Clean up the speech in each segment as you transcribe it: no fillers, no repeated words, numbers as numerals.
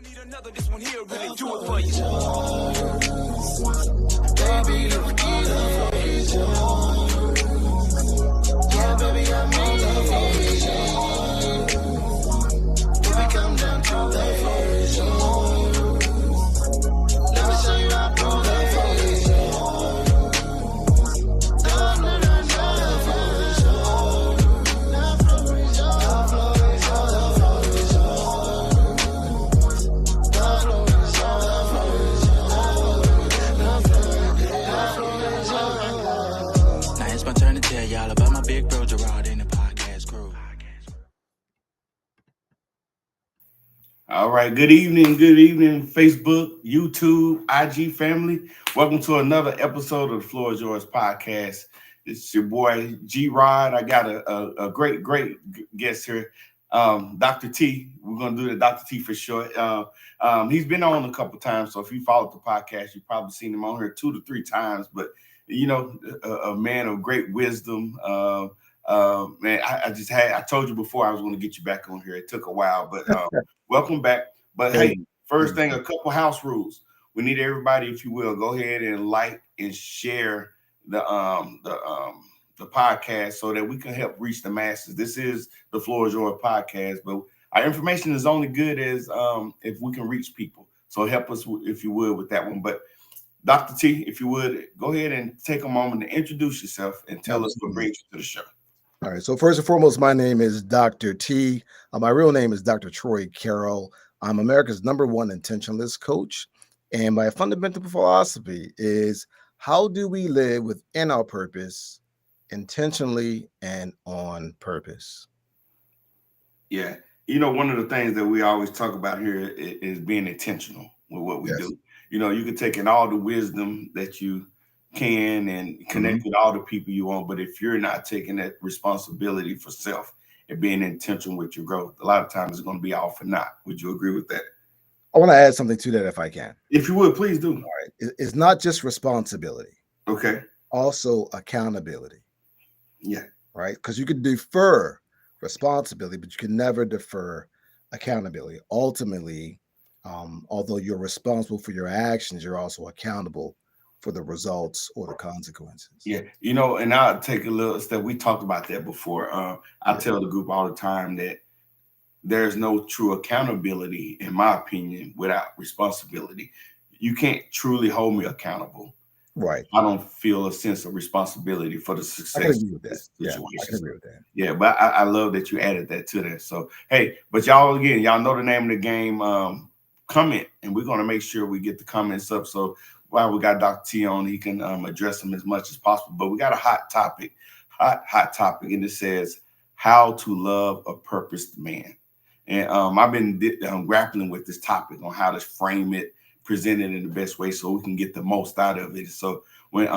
Need another, this one here really do it for you. Baby, you need it. Yeah, baby, I'm in it. When we come down to it, let me show you how to do it. Y'all about my big bro Gerard in the podcast crew. All right, good evening, Facebook, YouTube, IG family. Welcome to another episode of the Floor is Yours podcast. It's your boy G Rod. I got a great guest here, Dr. T. We're gonna do the Dr. T for short. He's been on a couple times, so if you followed the podcast, you've probably seen him on here 2 to 3 times. But you know, a man of great wisdom. Man, I told you before I was going to get you back on here. It took a while, but welcome back. But hey, first thing, a couple house rules. We need everybody, if you will, go ahead and like and share the podcast so that we can help reach the masses. This is the Floor is Yours podcast, but our information is only good as if we can reach people. So help us, if you would, with that one. But Dr. T, if you would, go ahead and take a moment to introduce yourself and tell us what brings you to the show. All right. So first and foremost, my name is Dr. T. My real name is Dr. Troy Carroll. I'm America's #1 intentionalist coach. And my fundamental philosophy is, how do we live within our purpose intentionally and on purpose? Yeah. You know, one of the things that we always talk about here is being intentional with what we do. You know, you can take in all the wisdom that you can and connect with all the people you want, but if you're not taking that responsibility for self and being intentional with your growth, a lot of times it's going to be all for naught. Would you agree with that? I want to add something to that if I can. If you would, please do. All right. It's not just responsibility. Okay. Also accountability. Yeah. Right? Because you could defer responsibility, but you can never defer accountability. Ultimately, although you're responsible for your actions, you're also accountable for the results or the consequences. Yeah, you know, and I'll take a little step. We talked about that before. I tell the group all the time that there's no true accountability, in my opinion, without responsibility. You can't truly hold me accountable. Right. I don't feel a sense of responsibility for the success. I can agree with that. Yeah, I can agree with that. Yeah, but I love that you added that to that. So, hey, but y'all know the name of the game. Comment, and we're going to make sure we get the comments up. So while we got Dr. T on, he can address them as much as possible. But we got a hot topic, and it says how to love a purposed man. And I've been grappling with this topic on how to frame it, present it in the best way so we can get the most out of it. So when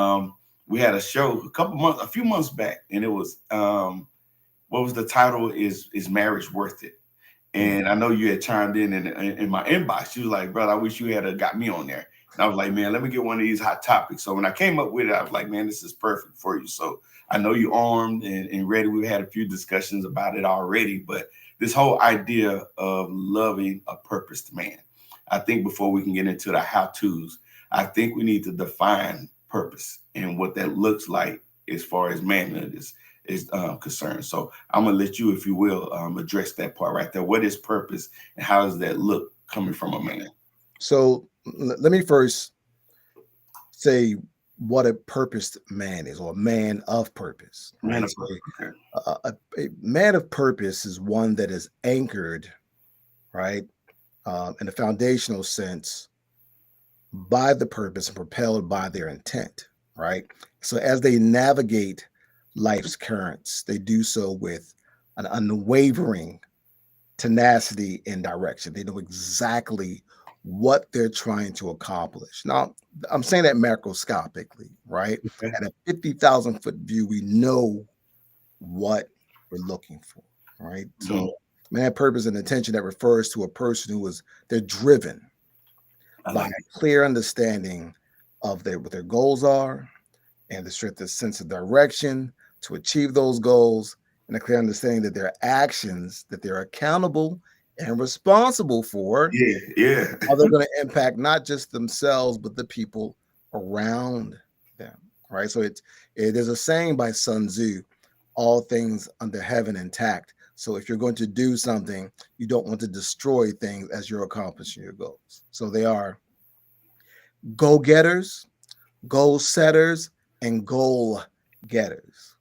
we had a show a few months back, and it was what was the title? Is marriage worth it? And I know you had chimed in my inbox. You was like, brother, I wish you had got me on there. And I was like, man, let me get one of these hot topics. So when I came up with it, I was like, man, this is perfect for you. So I know you're armed and ready. We've had a few discussions about it already, but this whole idea of loving a purposed man, I think before we can get into the how-tos, I think we need to define purpose and what that looks like as far as manhood is concerned. So I'm gonna let you, if you will, address that part right there. What is purpose and how does that look coming from a man? So let me first say what a purposed man is, or a man of purpose. Man Right? of purpose. Okay. A man of purpose is one that is anchored, right, in a foundational sense by the purpose and propelled by their intent, right? So as they navigate life's currents, they do so with an unwavering tenacity and direction. They know exactly what they're trying to accomplish. Now, I'm saying that macroscopically, right? Okay. At a 50,000 foot view, we know what we're looking for, right? So, man, purpose and intention, that refers to a person they're driven by a clear understanding of what their goals are, and the sense of direction to achieve those goals, and a clear understanding that their actions, that they're accountable and responsible for, Yeah. how they're going to impact not just themselves, but the people around them. Right. So it is a saying by Sun Tzu, all things under heaven intact. So if you're going to do something, you don't want to destroy things as you're accomplishing your goals. So they are go-getters, goal setters, and goal getters.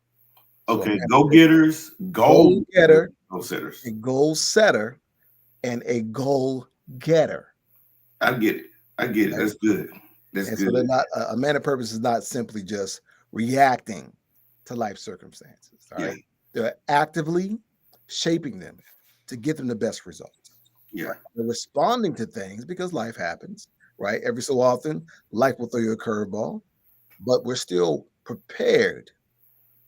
So Okay. Go getters, goal getter, goal setters. a goal setter, and a goal getter. I get it. I get it. Right? That's good. That's And so good. they're not a man of purpose is not simply just reacting to life circumstances. All Yeah. right. They're actively shaping them to get them the best results. Yeah. Right? They're responding to things because life happens, right? Every so often, life will throw you a curveball, but we're still prepared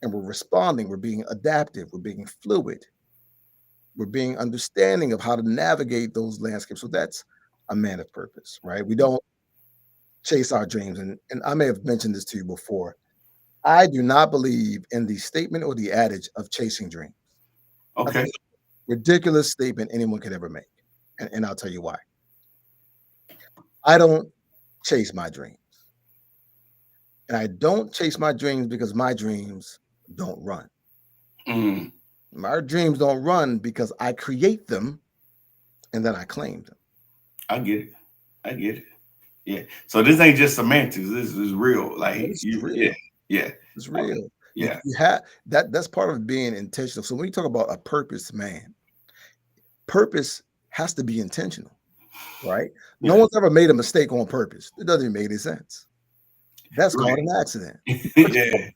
and we're responding. We're being adaptive. We're being fluid. We're being understanding of how to navigate those landscapes. So that's a man of purpose, right? We don't chase our dreams. And I may have mentioned this to you before. I do not believe in the statement or the adage of chasing dreams. I think Okay. it's a ridiculous statement anyone could ever make. And I'll tell you why. I don't chase my dreams. And I don't chase my dreams because my dreams don't run. Mm, My dreams don't run because I create them and then I claim them. I get it. I get it. Yeah. So this ain't just semantics. This is real. Like This is you. real. Yeah. Yeah. It's Okay. real. Yeah. You have that's part of being intentional. So when you talk about a purpose, man, purpose has to be intentional, right? No Yeah. one's ever made a mistake on purpose. It doesn't even make any sense. That's called Right. an accident. Yeah.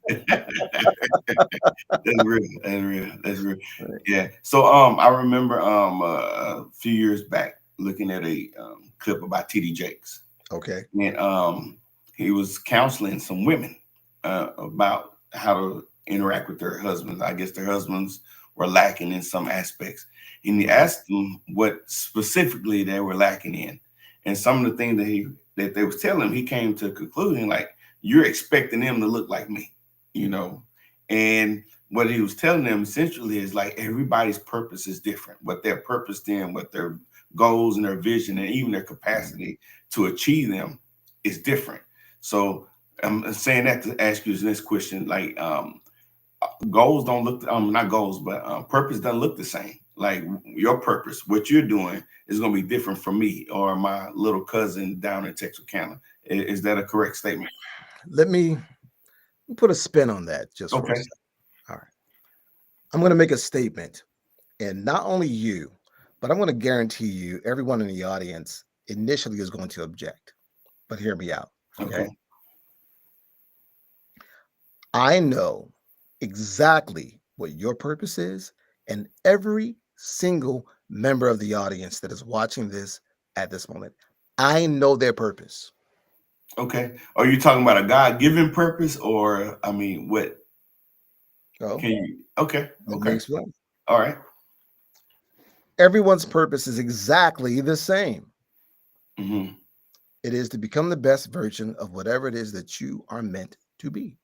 That's real. That's real. That's real. Right. Yeah. So I remember a few years back looking at a clip about TD Jakes. Okay. And he was counseling some women about how to interact with their husbands. I guess their husbands were lacking in some aspects, and he Mhm. asked them what specifically they were lacking in, and some of the things that they was telling him, he came to a conclusion like, you're expecting them to look like me, you know. And what he was telling them essentially is like everybody's purpose is different. What their purpose in, what their goals and their vision, and even their capacity to achieve them is different. So I'm saying that to ask you this next question, like goals don't look, not goals, but purpose doesn't look the same. Like your purpose, what you're doing is going to be different from me or my little cousin down in Texarkana. Is that a correct statement? Let me put a spin on that just for a Okay. second. All right. I'm going to make a statement, and not only you, but I'm going to guarantee you, everyone in the audience initially is going to object. But hear me out. Okay. Okay. I know exactly what your purpose is, and every single member of the audience that is watching this at this moment, I know their purpose. Okay. Are you talking about a God-given purpose, or I mean, what So can you? Okay. let me Okay. explain. All right. Everyone's purpose is exactly the same. Mm-hmm. It is to become the best version of whatever it is that you are meant to be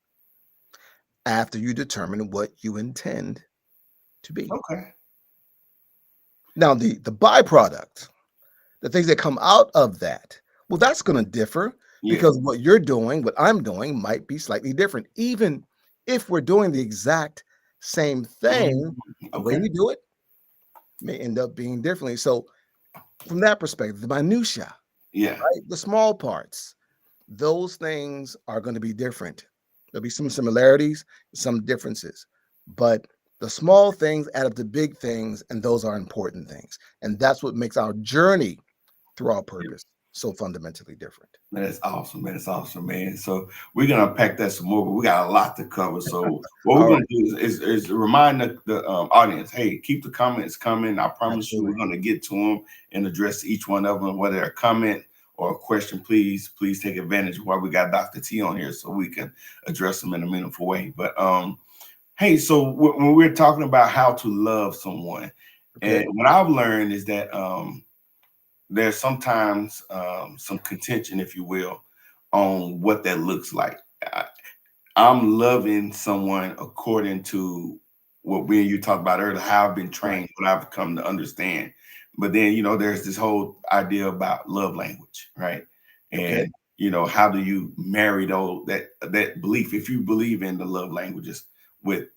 after you determine what you intend to be. Okay. Now, the byproduct, the things that come out of that, well, that's going to differ Yeah. because what you're doing, what I'm doing might be slightly different. Even if we're doing the exact same thing, the way Okay. we do it may end up being differently. So, from that perspective, the minutia, Yeah. right, the small parts, those things are going to be different. There'll be some similarities, some differences, but the small things add up to big things, and those are important things. And that's what makes our journey through our purpose so fundamentally different. That's awesome, man. That's awesome, man. So we're gonna unpack that some more, but we got a lot to cover. So what we're All gonna right, do is remind the audience, hey, keep the comments coming. I promise you, absolutely. we're gonna get to them and address each one of them, whether a comment or a question. Please take advantage of why we got Dr. T on here, so we can address them in a meaningful way. But hey, so when we're talking about how to love someone, and Okay. what I've learned is that there's sometimes some contention, if you will, on what that looks like. I, I'm loving someone according to what we and you talked about earlier, how I've been Right. trained, what I've come to understand. but then there's this whole idea about love language, right? Okay. And how do you marry that belief, if you believe in the love languages, with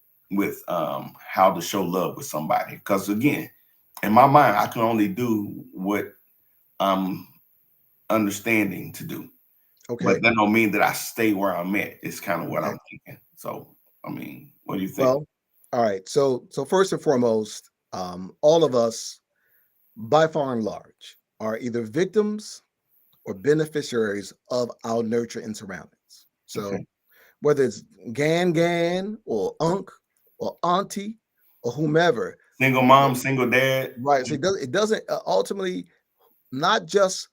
how to show love with somebody? Because again, in my mind, I can only do what I'm understanding to do, but Okay. that don't mean that I stay where I'm at. It's kind of what Okay. I'm thinking. So I mean, what do you think? Well, all right. So first and foremost, all of us, by far and large, are either victims or beneficiaries of our nurture and surroundings. So Okay. whether it's Gan or Unc or Auntie or whomever, Single mom, single dad. right? So it doesn't ultimately not just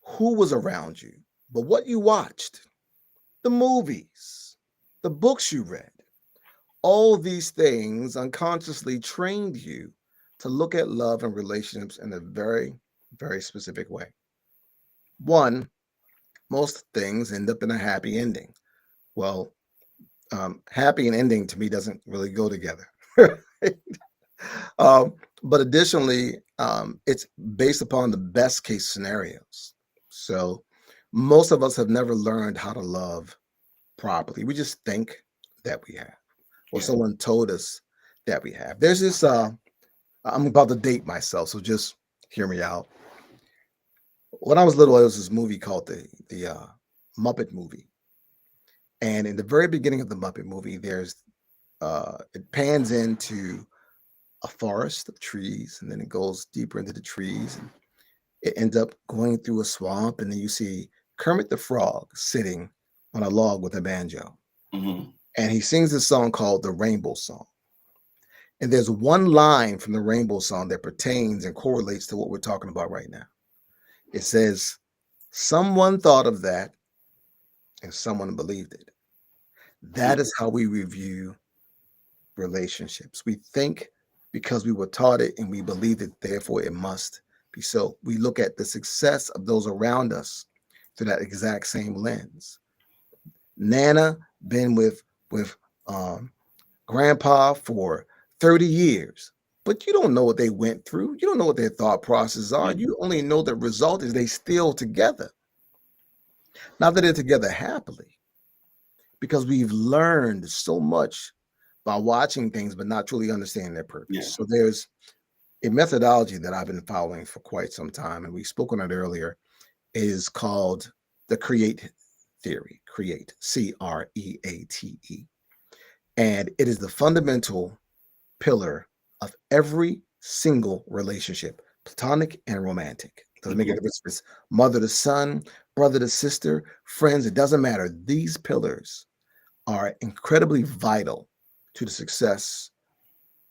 who was around you, but what you watched, the movies, the books you read. All these things unconsciously trained you to look at love and relationships in a very, very specific way. One, most things end up in a happy ending. Well, happy and ending to me doesn't really go together. But additionally, it's based upon the best case scenarios. So most of us have never learned how to love properly. We just think that we have, or Yeah. someone told us that we have. There's this, I'm about to date myself, so just hear me out. When I was little, there was this movie called the Muppet movie. And in the very beginning of the Muppet movie, it pans into a forest of trees, and then it goes deeper into the trees, and it ends up going through a swamp, and then you see Kermit the Frog sitting on a log with a banjo, Hmm. and he sings this song called the Rainbow Song. And there's one line from the Rainbow Song that pertains and correlates to what we're talking about right now. It says, "Someone thought of that, and someone believed it." That is how we review relationships. We think because we were taught it and we believe it, therefore it must be so. We look at the success of those around us through that exact same lens. Nana been with um, grandpa for 30 years, but you don't know what they went through. You don't know what their thought processes are. Yeah. You only know the result is they still together. Not that they're together happily, because we've learned so much by watching things but not truly understanding their purpose. Yeah. So there's a methodology that I've been following for quite some time, and we spoke on it earlier, is called the create theory. Create, CREATE. And it is the fundamental pillar of every single relationship, platonic and romantic. Doesn't make a Okay. difference if it's mother to son, brother to sister, friends, it doesn't matter. These pillars are incredibly vital to the success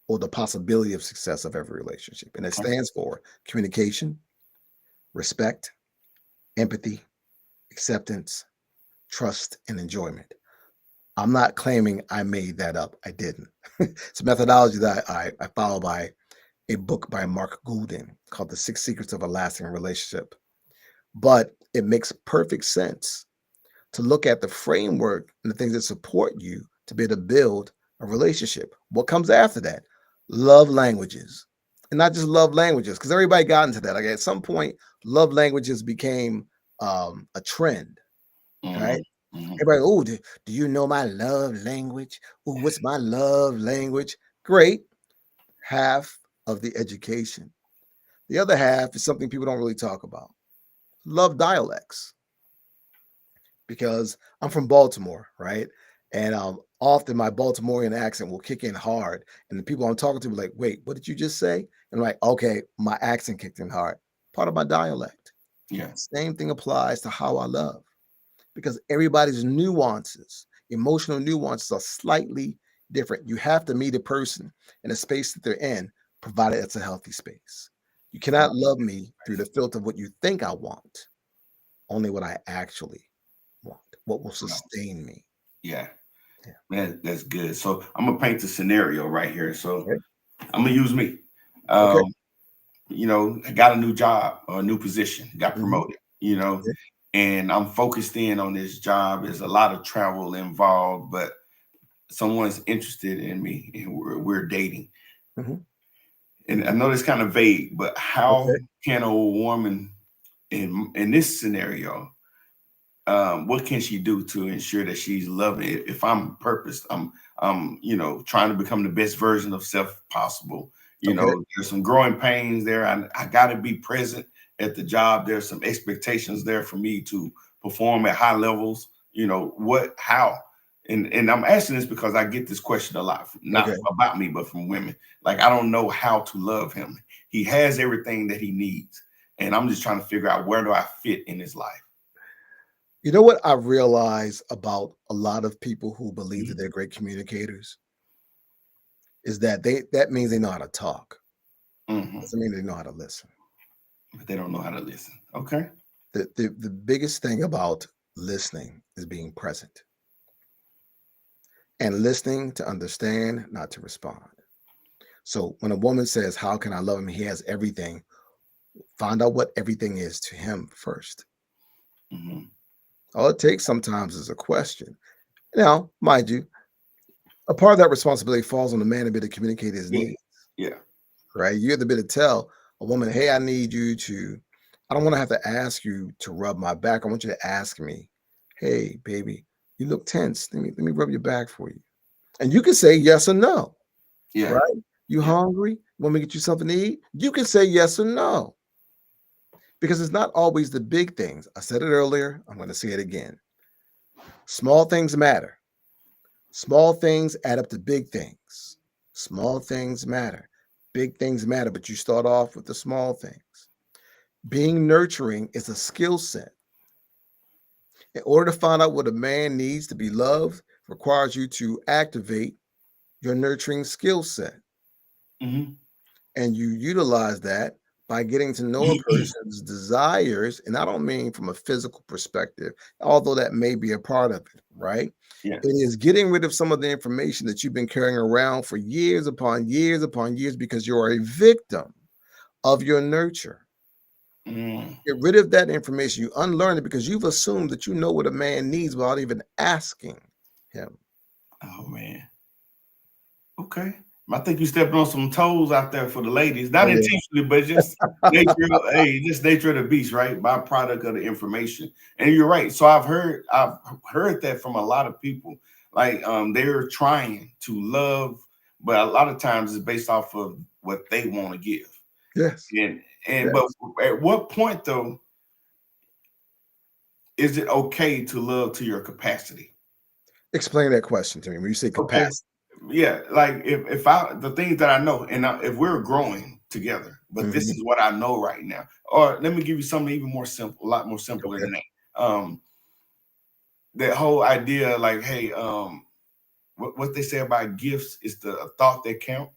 or the possibility of success of every relationship. And it Okay. stands for communication, respect, empathy, acceptance, trust, and enjoyment. I'm not claiming I made that up. I didn't. It's a methodology that I follow by a book by Mark Goulden called The Six Secrets of a Lasting Relationship. But it makes perfect sense to look at the framework and the things that support you to be able to build a relationship. What comes after that? Love languages. And not just love languages, because everybody got into that. Like at some point, love languages became a trend, Hmm. right? Hmm. Everybody, oh, do you know my love language? Oh, what's my love language? Great. Half of the education. The other half is something people don't really talk about. Love dialects, because I'm from Baltimore, right? And often my Baltimorean accent will kick in hard, and the people I'm talking to be like, "Wait, what did you just say?" And I'm like, "Okay, my accent kicked in hard, part of my dialect." Yeah. Same thing applies to how I love, because everybody's nuances, emotional nuances, are slightly different. You have to meet a person in a space that they're in, provided it's a healthy space. You Right. cannot love me through the filter of what you think I want, only what I actually want, what will Right. sustain me. Yeah. Yeah. Man, that's good. So I'm gonna paint the scenario right here. So Okay. I'm gonna use me. Okay. Um, I got a new job or a new position, got Mhm. promoted, Okay. and I'm focused in on this job. There's a lot of travel involved, but someone's interested in me and we're dating. Mhm. and I know it's kind of vague, but how Okay. can a woman in this scenario, what can she do to ensure that she's loving it? If I'm purposed, I'm trying to become the best version of self possible. Okay. There's some growing pains there. I got to be present at the job. There's some expectations there for me to perform at high levels. How? And I'm asking this because I get this question a lot, not Okay. about me, but from women. Like, I don't know how to love him. He has everything that he needs, and I'm just trying to figure out where do I fit in his life. You know what I realize about a lot of people who believe that Mhm. they're great communicators is that that means they know how to talk. Mhm. Doesn't mean they know how to listen. But they don't know how to listen. Okay. The biggest thing about listening is being present and listening to understand, not to respond. So when a woman says, "How can I love him? He has everything." Find out what everything is to him first. Mhm. All it takes sometimes is a question. Now, mind you, a part of that responsibility falls on the man to be able to communicate his Yeah. needs, Yeah. right? You have to be able to tell a woman, "Hey, I need you to, I don't want to have to ask you to rub my back. I want you to ask me, hey, baby, you look tense. Let me rub your back for you." And you can say yes or no, Yeah. right? You Yeah. hungry? Want me to get you something to eat? You can say yes or no because it's not always the big things. I said it earlier. I'm going to say it again. Small things matter. Small things add up to big things. Small things matter. Big things matter, but you start off with the small things. Being nurturing is a skill set. In order to find out what a man needs to be loved, requires you to activate your nurturing skill set. Mhm. And you utilize that by getting to know a person's desires. And I don't mean from a physical perspective, although that may be a part of it, right? Yeah. It is getting rid of some of the information that you've been carrying around for years upon years upon years because you are a victim of your nurture. Mm. Get rid of that information. You unlearn it because you've assumed that you know what a man needs without even asking him. Oh man. Okay. I think you stepped on some toes out there for the ladies, Oh not yeah. intentionally, but just just nature of the beast, right? Byproduct of the information. And you're right. So I've heard that from a lot of people. Like, they're trying to love, but a lot of times it's based off of what they want to give. Yes. And but Yes. at what point though is it okay to love to your capacity? Explain that question to me. When you say Okay. capacity. Yeah, like if I the things that I know, and if we're growing together, but this Mhm. is what I know right now. Or let me give you something even more simple, a lot more simpler Okay. than that. That whole idea, like, hey, what they say about gifts is the thought that count.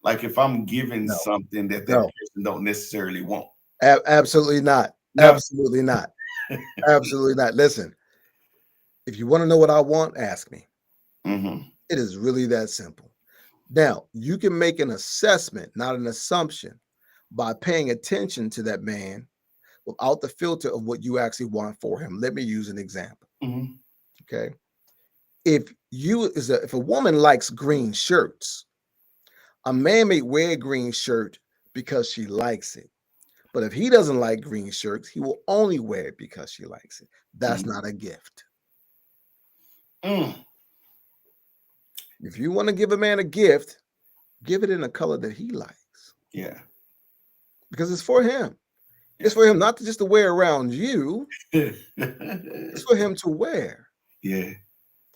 Like, if I'm giving No, something that no. person don't necessarily want. Absolutely not. No. Absolutely not. Absolutely not. Listen, if you want to know what I want, ask me. Hmm. It is really that simple. Now, you can make an assessment, not an assumption, by paying attention to that man without the filter of what you actually want for him. Let me use an example. Hmm. Okay. If a woman likes green shirts, a man may wear a green shirt because she likes it. But if he doesn't like green shirts, he will only wear it because she likes it. That's Hmm. not a gift. Mm. If you want to give a man a gift, give it in a color that he likes Yeah. because it's for him. It's Yeah. for him not to just to wear around you, it's for him to wear. Yeah.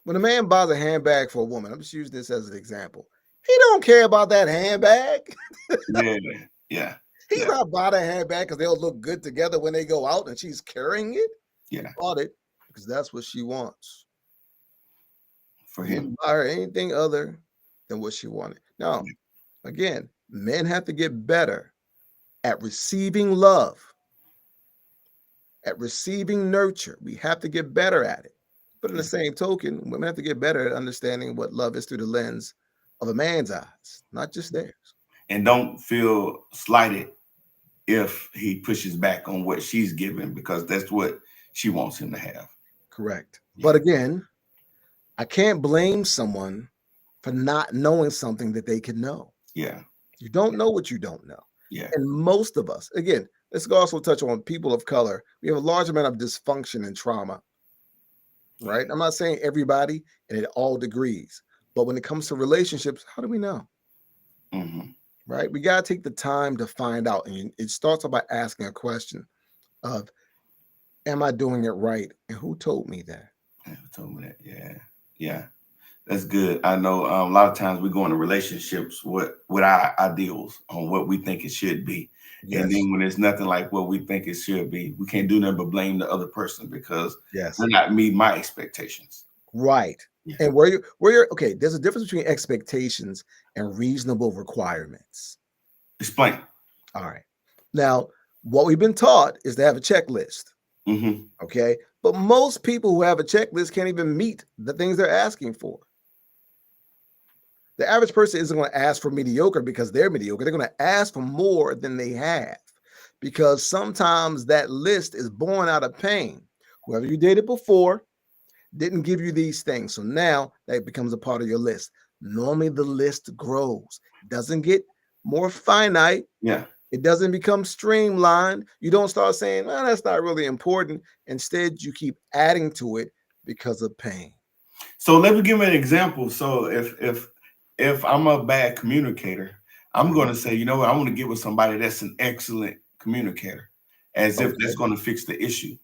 When a man buys a handbag for a woman, I'm just using this as an example. He don't care about that handbag. Yeah. Yeah. He's Yeah. not buying a handbag because they'll look good together when they go out and she's carrying it. He Yeah. bought it because that's what she wants. For He him. didn't buy her anything other than what she wanted. Now, again, men have to get better at receiving love, at receiving nurture. We have to get better at it. But in the Yeah. same token, women have to get better at understanding what love is through the lens of a man's eyes, not just theirs. And don't feel slighted if he pushes back on what she's giving because that's what she wants him to have. Correct. But Yeah. again, I can't blame someone for not knowing something that they can know. Yeah. You don't know what you don't know. Yeah. And most of us, again, let's also touch on people of color. We have a large amount of dysfunction and trauma, right? I'm not saying everybody and at all degrees, but when it comes to relationships, how do we know? Mm-hmm. Right? We got to take the time to find out. And it starts off by asking a question of, am I doing it right? And who told me that? Yeah, who told me that? Yeah. Yeah. That's good. I know a lot of times we go into relationships with our ideals on what we think it should be. And Yes. then when it's nothing like what we think it should be, we can't do nothing but blame the other person because Yes. they're not meeting my expectations. Right. Yeah. And where you're okay, there's a difference between expectations and reasonable requirements. Explain. All right. Now, what we've been taught is to have a checklist. Mm-hmm. Okay. But most people who have a checklist can't even meet the things they're asking for. The average person isn't going to ask for mediocre because they're mediocre. They're going to ask for more than they have because sometimes that list is born out of pain. Whoever you dated before didn't give you these things. So now that becomes a part of your list. Normally the list grows, doesn't get more finite. Yeah. It doesn't become streamlined. You don't start saying, well, that's not really important. Instead, you keep adding to it because of pain. So let me give me an example. So if I'm a bad communicator, I'm going to say, you know what, I want to get with somebody that's an excellent communicator, as if Okay. that's going to fix the issue,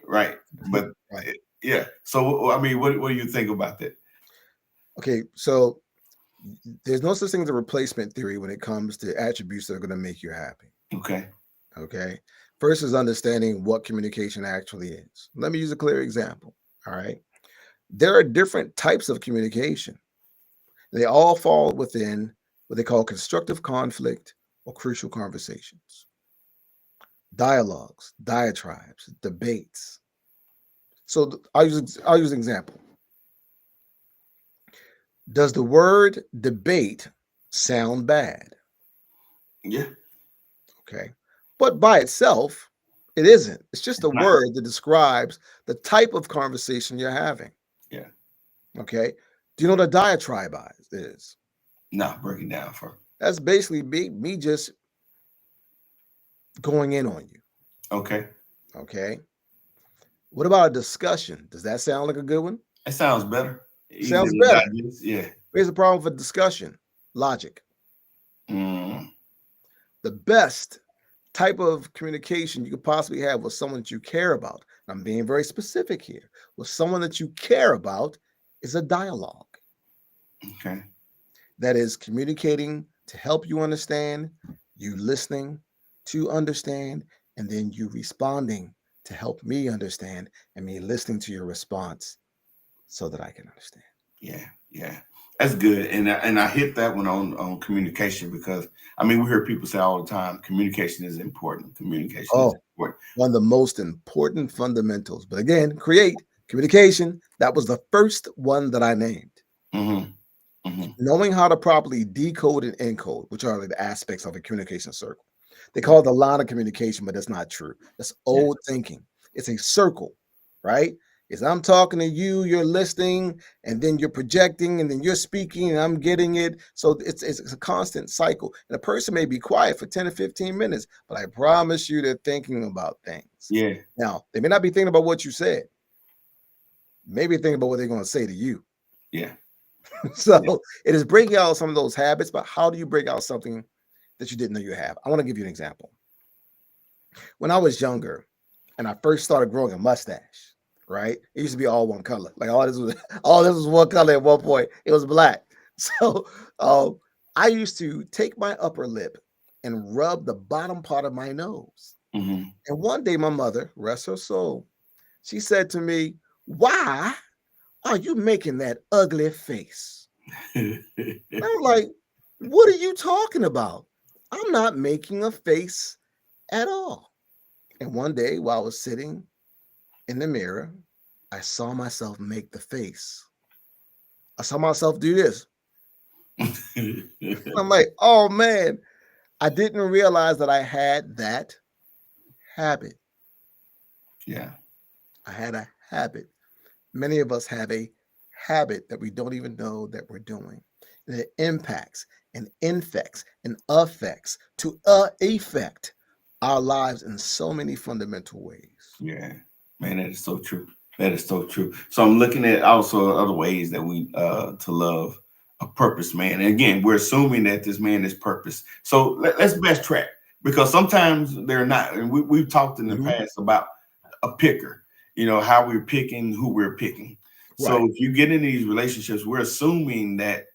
right? But Right. yeah. So I mean, what do you think about that? Okay. So there's no such thing as a replacement theory when it comes to attributes that are going to make you happy. Okay. Okay. First is understanding what communication actually is. Let me use a clear example. All right. There are different types of communication. They all fall within what they call constructive conflict or crucial conversations, dialogues, diatribes, debates. So I'll use an example. Does the word debate sound bad? Yeah. Okay. But by itself, it isn't. It's just a Right. word that describes the type of conversation you're having. Yeah. Okay. Do you know what a diatribe is? No, break it down for. That's basically me just going in on you. Okay. Okay. What about a discussion? Does that sound like a good one? That sounds better. Easier Sounds to better. digest. Yeah. Here's the problem with discussion: logic. Mm. The best type of communication you could possibly have with someone that you care about, and I'm being very specific here, with someone that you care about is a dialogue. Okay. That is communicating to help you understand, you listening to understand, and then you responding to help me understand, and me listening to your response so that I can understand. Yeah. Yeah. That's good. And I hit that one on communication because I mean we hear people say all the time communication is important. Communication is Oh, important. one of the most important fundamentals. But again, create communication. That was the first one that I named. Mm-hmm. Mm-hmm. Knowing how to properly decode and encode, which are the aspects of a communication circle. They call it the line of communication, but that's not true. That's Yeah. old thinking. It's a circle, right? Is I'm talking to you, you're listening, and then you're projecting, and then you're speaking, and I'm getting it. So it's a constant cycle. And a person may be quiet for 10 to 15 minutes, but I promise you they're thinking about things. Yeah. Now, they may not be thinking about what you said. Maybe thinking about what they're going to say to you. Yeah. So Yeah. it is breaking out some of those habits, but how do you break out something that you didn't know you have? I want to give you an example. When I was younger and I first started growing a mustache, right? It used to be all one color. Like all this was one color at one point. It was black. So I used to take my upper lip and rub the bottom part of my nose. Mm-hmm. And one day my mother, rest her soul, she said to me, "Why are you making that ugly face?" I'm like, "What are you talking about? I'm not making a face at all." And one day while I was sitting in the mirror, I saw myself make the face. I saw myself do this. I'm like, oh man, I didn't realize that I had that habit. Yeah. I had a habit. Many of us have a habit that we don't even know that we're doing. and it impacts and infects and affects to effect our lives in so many fundamental ways. Yeah, man, that is so true. That is so true. So I'm looking at also other ways that we to love a purpose man. And again, we're assuming that this man is purpose. So let's backtrack because sometimes they're not. And we've talked in the Mhm. past about a picker, how we're picking who we're picking. Right. So if you get in these relationships, we're assuming that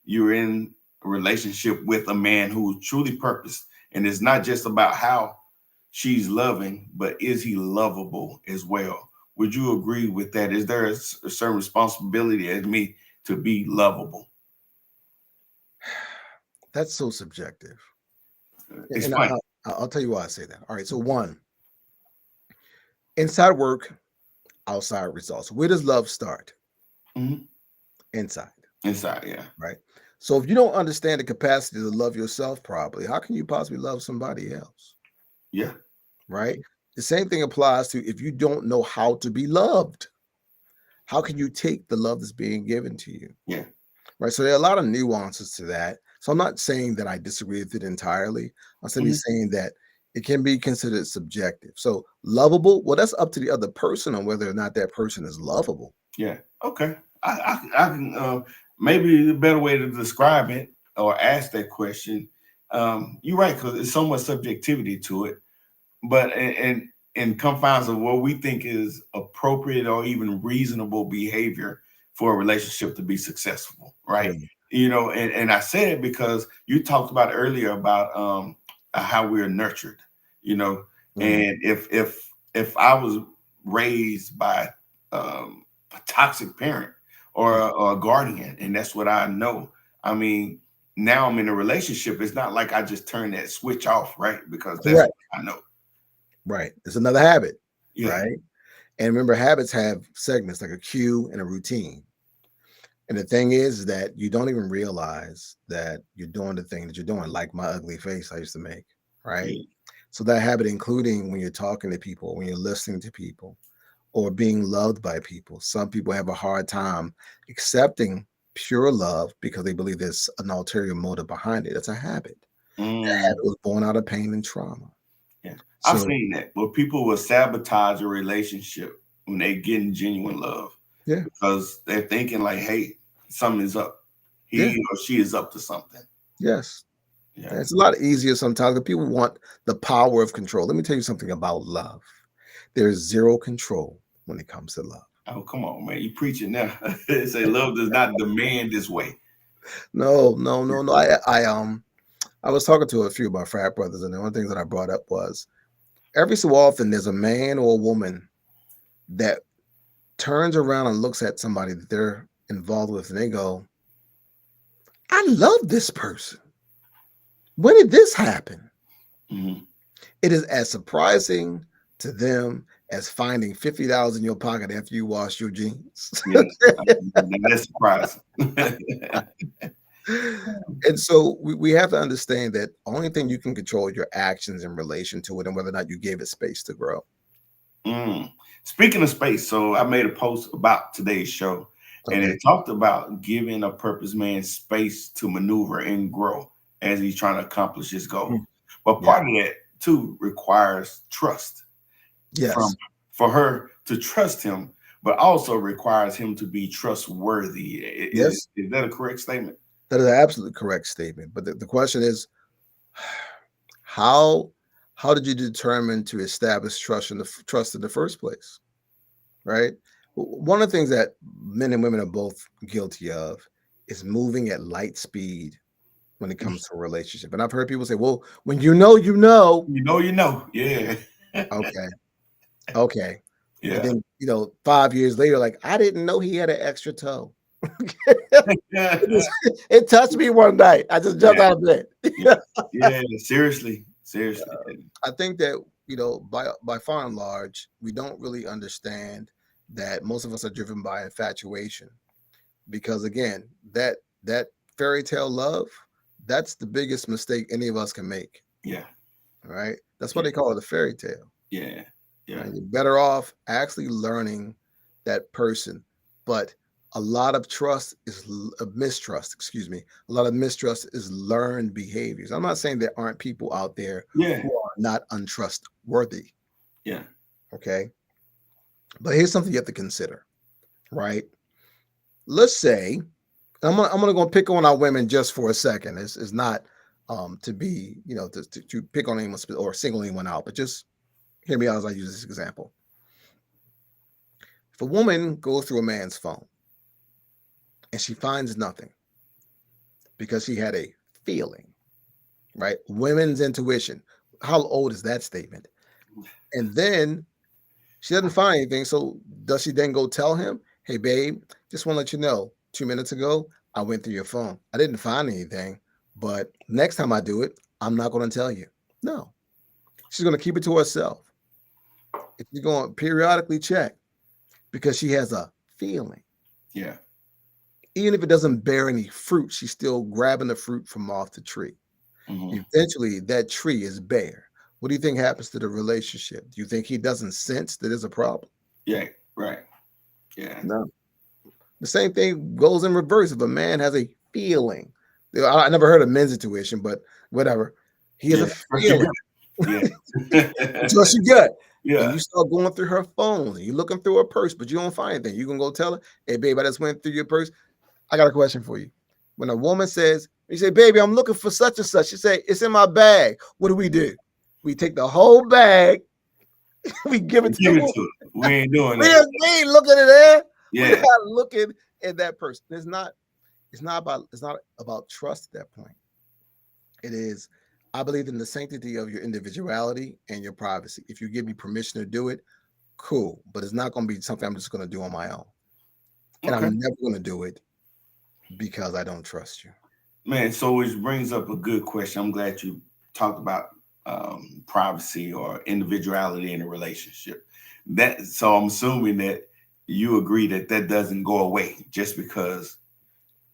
you're in a relationship with a man who's truly purposed. And it's not just about how she's loving, but is he lovable as well? Would you agree with that? Is there a certain responsibility as me to be lovable? That's so subjective. It's And funny. I'll tell you why I say that. All right. So, one, inside work, outside results. Where does love start? Mhm. Inside, Inside, yeah. right? So, if you don't understand the capacity to love yourself properly, how can you possibly love somebody else? Yeah. Right? The same thing applies to if you don't know how to be loved. How can you take the love that's being given to you? Yeah. Right. So there are a lot of nuances to that. So I'm not saying that I disagree with it entirely. I'm simply Mhm. saying that it can be considered subjective. So lovable, well, that's up to the other person on whether or not that person is lovable. Yeah. Okay. I can maybe the better way to describe it or ask that question. You're right, because there's so much subjectivity to it. But in confines of what we think is appropriate or even reasonable behavior for a relationship to be successful, right? Mm, And I said it because you talked about earlier about how we're nurtured, you know, mm, and if I was raised by a toxic parent or mm. a guardian, and that's what I know. I mean, now I'm in a relationship. It's not like I just turn that switch off, right? Because that's Correct. what I know. Right. It's another habit. Yeah. Right. And remember, habits have segments like a cue and a routine. And the thing is that you don't even realize that you're doing the thing that you're doing, like my ugly face I used to make. Right. Yeah. So that habit, including when you're talking to people, when you're listening to people, or being loved by people. Some people have a hard time accepting pure love because they believe there's an ulterior motive behind it. It's a habit. That habit Mm, was born out of pain and trauma. yeah. I've So seen that where people will sabotage a relationship when they getting genuine love yeah, because they're thinking like, hey, something is up. yeah, He or she is up to something. yes. Yeah. It's a lot easier sometimes, but people want the power of control. Let me tell you something about love. There's zero control when it comes to love. Oh, come on, man. You preaching now. Say love does not demand this way. No, no, no, no. I was talking to a few of my frat brothers, and the one thing that I brought up was every so often there's a man or a woman that turns around and looks at somebody that they're involved with and they go, I love this person. When did this happen? Mhm. It is as surprising to them as finding $50 in your pocket after you wash your jeans. Yes. That's surprising. And so we have to understand that only thing you can control your actions in relation to it and whether or not you gave it space to grow. Mm. Speaking of space, so I made a post about today's show, and Okay. it talked about giving a purpose man space to maneuver and grow as he's trying to accomplish his Mm. goals. But Yeah. part of that too requires trust from Yes. for her to trust him, but also requires him to be trustworthy. Yes. Is that a correct statement? That is an absolutely correct statement. But the question is, how how did you determine to establish trust in the first place? Right. One of the things that men and women are both guilty of is moving at light speed when it comes to a relationship. And I've heard people say, well, when you know, you know. You know. Yeah. Okay. Okay. And Yeah. then, 5 years later, like, I didn't know he had an extra toe. Yeah. It touched me one night. I just jumped out of bed. Yeah. Yeah. Seriously. Seriously. I think that, by far and large, we don't really understand that most of us are driven by infatuation. Because again, that fairy tale love, that's the biggest mistake any of us can make. Yeah. Right. That's why Yeah. they call it a fairy tale. Yeah. Yeah. Right? You're better off actually learning that person. But A lot of trust is mistrust, excuse me. A lot of mistrust is learned behaviors. I'm not saying there aren't people out there Yeah. who are not untrustworthy, Yeah. okay? But here's something you have to consider, right? Let's say I'm gonna go pick on our women just for a second. It's not to be, to pick on anyone or single anyone out, but just hear me out as I use this example. If a woman goes through a man's phone and she finds nothing because she had a feeling, right? Women's intuition. How old is that statement? And then she doesn't find anything. So does she then go tell him, hey, babe, just want to let you know, 2 minutes ago, I went through your phone. I didn't find anything, but next time I do it, I'm not going to tell you. No, she's going to keep it to herself. If you're going to periodically check because she has a feeling. Yeah. Even if it doesn't bear any fruit, she's still grabbing the fruit from off the tree. Eventually, that tree is bare. What do you think happens to the relationship? Do you think he doesn't sense that there's a problem? Yeah. Right. Yeah. No. The same thing goes in reverse. If a man has a feeling, I never heard of men's intuition, but whatever. He has a feeling. Yeah. Trust your gut. Yeah. And you start going through her phone and you're looking through her purse, but you don't find anything. You can go tell her, hey, babe, I just went through your purse. I got a question for you. When a woman says, you say, baby, I'm looking for such and such. You say, it's in my bag. What do? We take the whole bag, we give it to her. We ain't doing that. We ain't looking at there. Yeah. We're not looking at that person. It's not about trust at that point. It is, I believe in the sanctity of your individuality and your privacy. If you give me permission to do it, cool. But it's not going to be something I'm just going to do on my own. And Okay. I'm never going to do it because I don't trust you. Man, so which brings up a good question. I'm glad you talked about privacy or individuality in a relationship. So I'm assuming that you agree that doesn't go away just because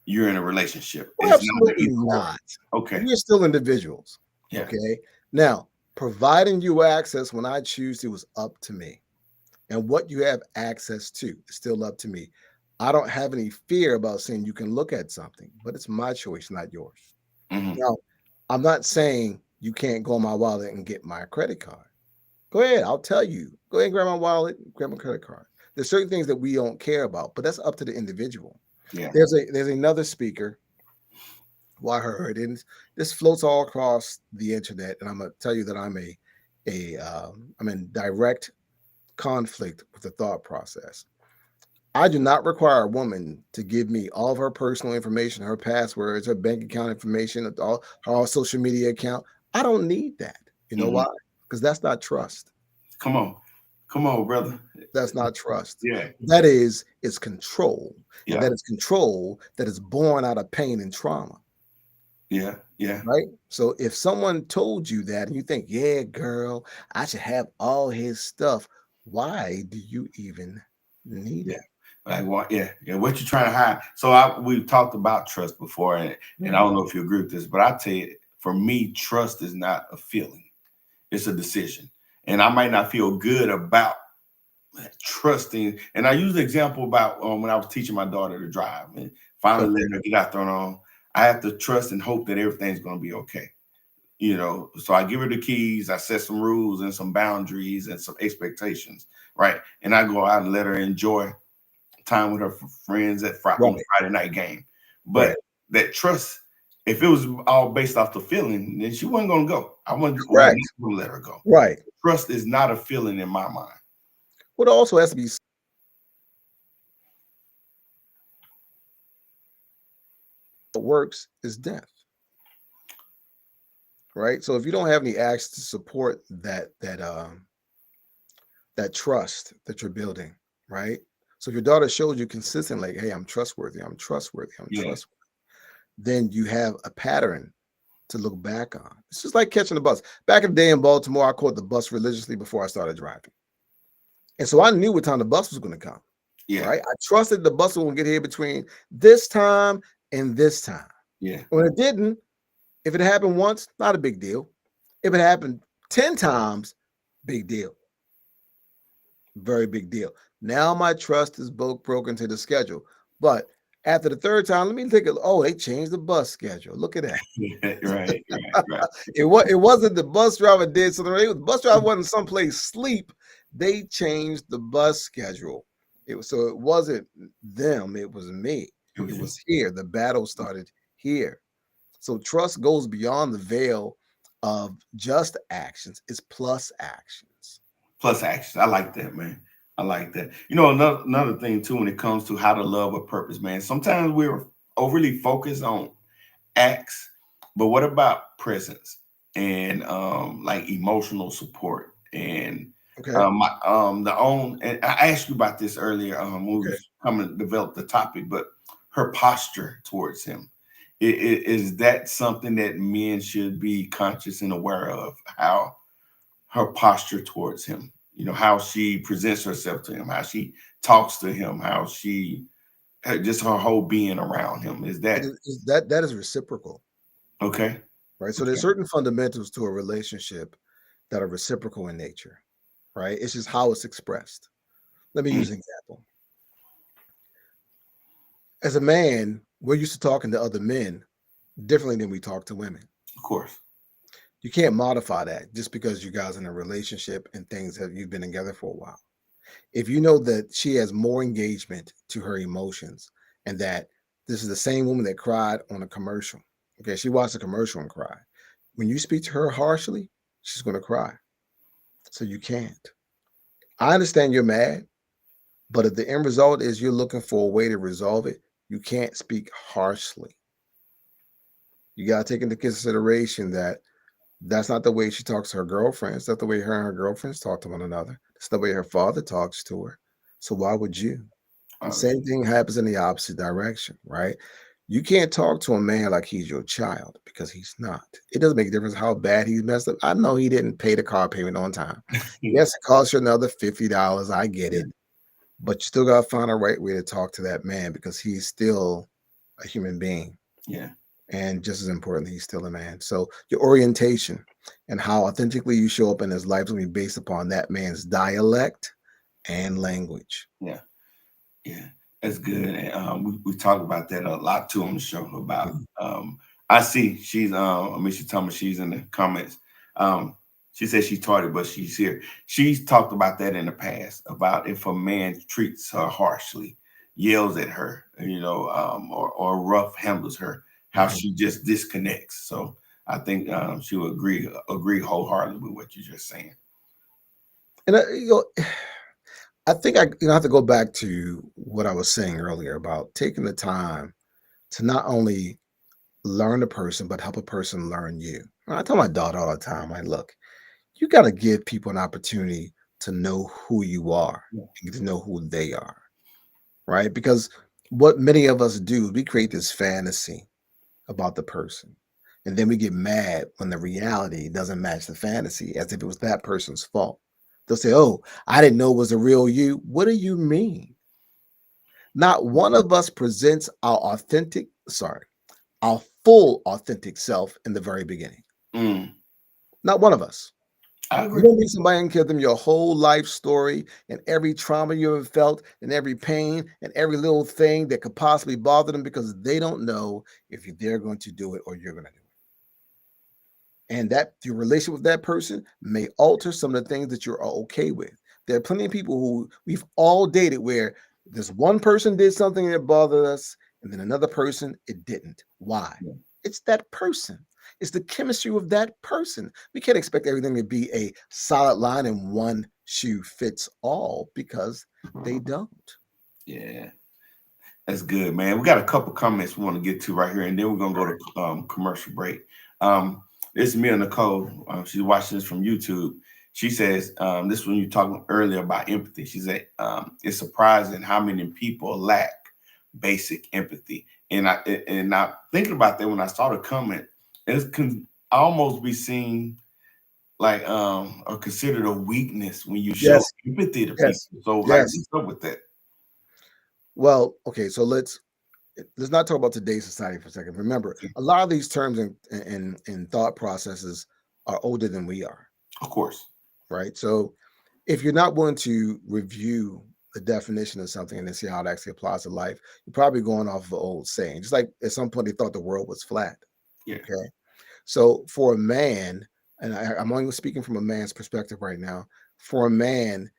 you're in a relationship. Well, absolutely not. Okay. We're still individuals. Yeah. Okay. Now, providing you access when I choose to is up to me. And what you have access to is still up to me. I don't have any fear about saying you can look at something, but it's my choice, not yours. Now, I'm not saying you can't go on my wallet and get my credit card. Go ahead. I'll tell you. Go ahead and grab my wallet, grab my credit card. There's certain things that we don't care about, but that's up to the individual. Yeah. There's another speaker who I heard, and this floats all across the internet, and I'm gonna tell you that I'm I'm in direct conflict with the thought process. I do not require a woman to give me all of her personal information, her passwords, her bank account information, her social media account. I don't need that. You know why? Because that's not trust. Come on, brother. That's not trust. Yeah. That is control. Yeah. And that is control that is born out of pain and trauma. Yeah. Yeah. Right. So if someone told you that and you think, yeah, girl, I should have all his stuff, why do you even need it? Like what? Yeah. What you trying to hide? So we've talked about trust before, and I don't know if you agree with this, but I tell you, for me, trust is not a feeling; it's a decision. And I might not feel good about trusting. And I use the example about when I was teaching my daughter to drive, and finally letting her get out there on. I have to trust and hope that everything's going to be okay. So I give her the keys. I set some rules and some boundaries and some expectations, right? And I go out and let her enjoy time with her friends on the Friday night game. But that trust, if it was all based off the feeling, then she wasn't going to go. I wasn't going to let her go. Right. Trust is not a feeling in my mind. What also has to be works is death. Right. So if you don't have any acts to support that trust that you're building, right? So if your daughter shows you consistently, like, hey, I'm trustworthy, then you have a pattern to look back on. It's just like catching the bus. Back in the day in Baltimore, I caught the bus religiously before I started driving. And so I knew what time the bus was going to come. Yeah. Right. I trusted the bus was going to get here between this time and this time. Yeah. When it didn't, if it happened once, not a big deal. If it happened 10 times, big deal. Very big deal. Now my trust is broken to the schedule. But after the third time, let me take a oh, they changed the bus schedule. Look at that. Right. It wasn't the bus driver did something. The bus driver wasn't someplace sleep. They changed the bus schedule. So it wasn't them, it was me. It was It you. was here. The battle started here. So trust goes beyond the veil of just actions, it's plus actions. Plus action. I like that, man. I like that. You know, another thing too, when it comes to how to love a purpose, man. Sometimes we're overly focused on acts, but what about presence and like emotional support and Okay. the own? And I asked you about this earlier when we Okay. was coming to develop the topic, but her posture towards him. Is that something that men should be conscious and aware of? How her posture towards him, you know, how she presents herself to him, how she talks to him, how she just her whole being around him. Is that That is reciprocal, okay? right? So there's Okay. certain fundamentals to a relationship that are reciprocal in nature, right? It's just how it's expressed. Let me Mm, use an example. As a man, we're used to talking to other men differently than we talk to women. of course. You can't modify that just because you guys are in a relationship and things have you've been together for a while. If you know that she has more engagement to her emotions and that this is the same woman that cried on a commercial. Okay, she watched a commercial and cried. When you speak to her harshly, she's going to cry. So you can't. I understand you're mad, but if the end result is you're looking for a way to resolve it, you can't speak harshly. You got to take into consideration that that's not the way she talks to her girlfriends. That's the way her and her girlfriends talk to one another. That's the way her father talks to her. So why would you? The Uh, same thing happens in the opposite direction, right? You can't talk to a man like he's your child because he's not. It doesn't make a difference how bad he's messed up. I know he didn't pay the car payment on time. Yes, it costs you another $50. I get yeah, it. But you still got to find a right way to talk to that man because he's still a human being. yeah, And just as important, he's still a man. So your orientation and how authentically you show up in his life is going to be based upon that man's dialect and language. yeah, yeah. That's good. And we talk about that a lot too on the show about I see she's I mean she told me she's in the comments. Um she says she's tardy, but she's here. She's talked about that in the past about if a man treats her harshly, yells at her, you know, or rough handles her, how Mhm. she just disconnects. So I think she would agree wholeheartedly with what you're just saying. And I think I have to go back to what I was saying earlier about taking the time to not only learn a person, but help a person learn you. I tell my daughter all the time, like, look, you got to give people an opportunity to know who you are Yeah. and get to know who they are, right? Because what many of us do is we create this fantasy about the person. And then we get mad when the reality doesn't match the fantasy as if it was that person's fault. They'll say, oh, I didn't know it was a real you. What do you mean? Not one of us presents our full authentic self in the very beginning. Mm, Not one of us. I You agree. don't meet somebody and give them your whole life story and every trauma you ever felt and every pain and every little thing that could possibly bother them because they don't know if they're going to do it or you're going to do it. And that your relationship with that person may alter some of the things that you're okay with. There are plenty of people who we've all dated where this one person did something that bothered us, and then another person it didn't. Why? Yeah. It's that person. It's the chemistry with that person. We can't expect everything to be a solid line and one shoe fits all because they don't. Yeah. That's good, man. We got a couple comments we want to get to right here, and then we're gonna go to commercial break. This is me and Nicole. She's watching this from YouTube. She says, "This when you talking earlier about empathy." She said, "It's surprising how many people lack basic empathy." And I thinking about that when I saw the comment, it can almost be seen like or considered a weakness when you show Yes, empathy to people. yes, So, like, yes. what's up with that? Well, okay, so let's not talk about today's society for a second. Remember, a lot of these terms and thought processes are older than we are, Of course. right? So if you're not willing to review the definition of something and then see how it actually applies to life, you're probably going off of an old saying. Just like at some point they thought the world was flat. Yeah. Okay. So for a man, and I'm only speaking from a man's perspective right now, for a man,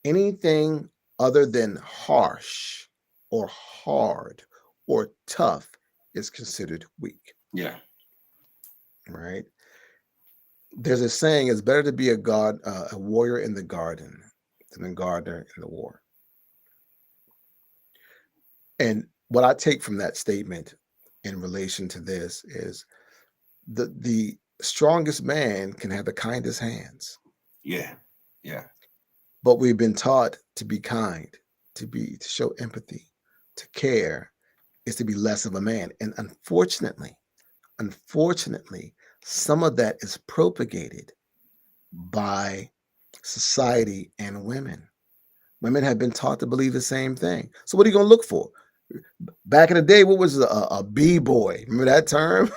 anything other than harsh or hard or tough is considered weak. Yeah. Right. There's a saying: it's better to be a warrior in the garden than a gardener in the war. And what I take from that statement in relation to this is the strongest man can have the kindest hands. Yeah. Yeah. But we've been taught to be kind, to show empathy, to care, is to be less of a man. And unfortunately, some of that is propagated by society and women. Women have been taught to believe the same thing. So what are you going to look for? Back in the day, what was a B-boy? Remember that term?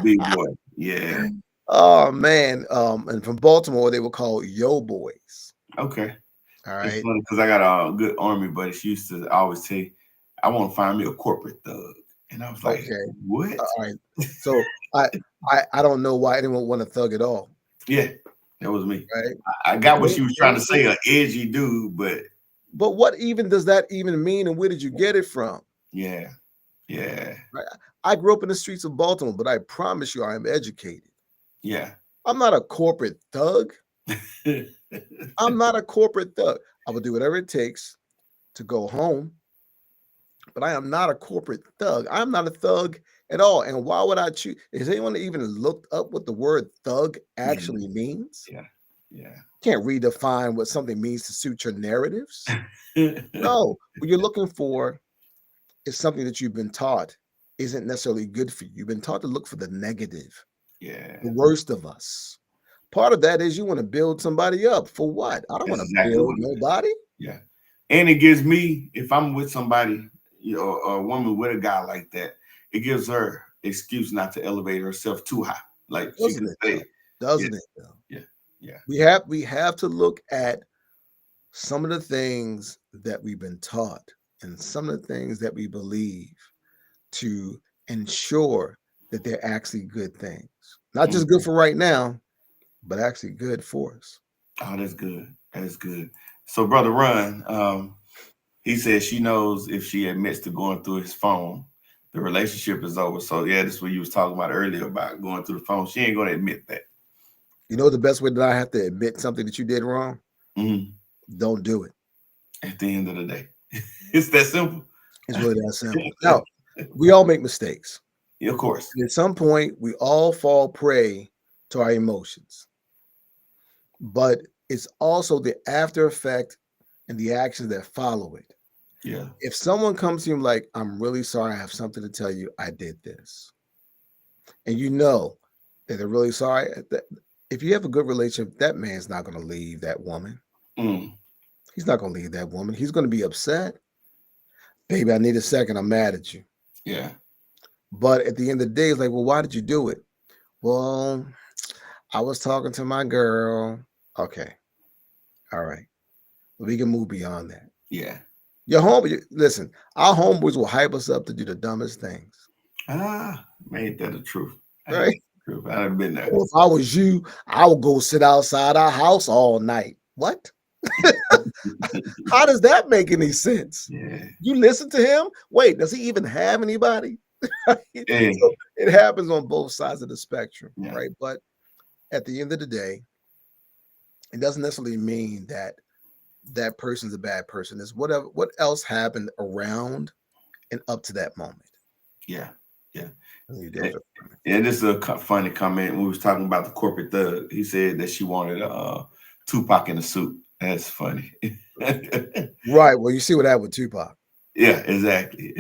B-boy. Yeah. Oh man. And from Baltimore, they were called yo boys. Okay. All right. It's funny because I got a good army buddy. She used to always say, I want to find me a corporate thug. And I was like, okay. What? All right. So I don't know why anyone would want a thug at all. Yeah, that was me. Right. I got what she was trying to say, an edgy dude, but what even does that even mean, and where did you get it from? Yeah. Right. I grew up in the streets of Baltimore, but I promise you I am educated. Yeah. I'm not a corporate thug. I'm not a corporate thug. I will do whatever it takes to go home, but I am not a corporate thug. I'm not a thug at all. And why would I choose? Has anyone even looked up what the word thug actually means? Yeah. Can't redefine what something means to suit your narratives. No, what you're looking for is something that you've been taught isn't necessarily good for you. You've been taught to look for the negative, the worst of us. Part of that is you want to build somebody up. For what? I don't want to build nobody. Yeah. And it gives me, if I'm with somebody, a woman with a guy like that, it gives her excuse not to elevate herself too high. Like she can say, doesn't it though? Yeah. We have to look at some of the things that we've been taught and some of the things that we believe to ensure that they're actually good things. Not just good for right now, but actually good for us. Oh, that's good. That's good. So Brother Run, he says she knows if she admits to going through his phone, the relationship is over. So yeah, this is what you was talking about earlier about going through the phone. She ain't going to admit that. You know the best way that I have to admit something that you did wrong? Mm-hmm. Don't do it. At the end of the day. It's that simple. It's really that simple. Now, we all make mistakes. Yeah, of course. And at some point, we all fall prey to our emotions. But it's also the after effect and the actions that follow it. Yeah. If someone comes to you like, I'm really sorry, I have something to tell you, I did this. And you know that they're really sorry. If you have a good relationship, that man's not going to leave that woman. He's not going to leave that woman. He's going to be upset. Baby, I need a second. I'm mad at you. Yeah. But at the end of the day, it's like, well, why did you do it? Well, I was talking to my girl. Okay. All right. We can move beyond that. Yeah. Your homeboy, listen, our homeboys will hype us up to do the dumbest things. Made that the truth. Right? I have been there. Well, if I was you, I would go sit outside our house all night. What? How does that make any sense? Yeah. You listen to him? Wait, does he even have anybody? Hey. So it happens on both sides of the spectrum, Yeah. right? But at the end of the day, it doesn't necessarily mean that that person's a bad person. It's what else happened around and up to that moment. Yeah. And this is a funny comment. We was talking about the corporate thug. He said that she wanted a Tupac in a suit. That's funny. Right. Well, you see what happened with Tupac. Yeah, exactly.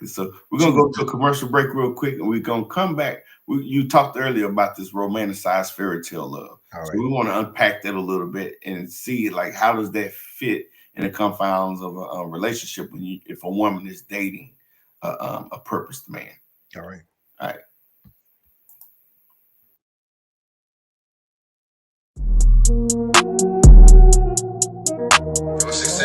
So we're gonna go to a commercial break real quick, and we're gonna come back. You talked earlier about this romanticized fairy tale love. All so right. we want to unpack that a little bit and see like how does that fit in the confines of a relationship when if a woman is dating a purposed man. All right. All right. From 6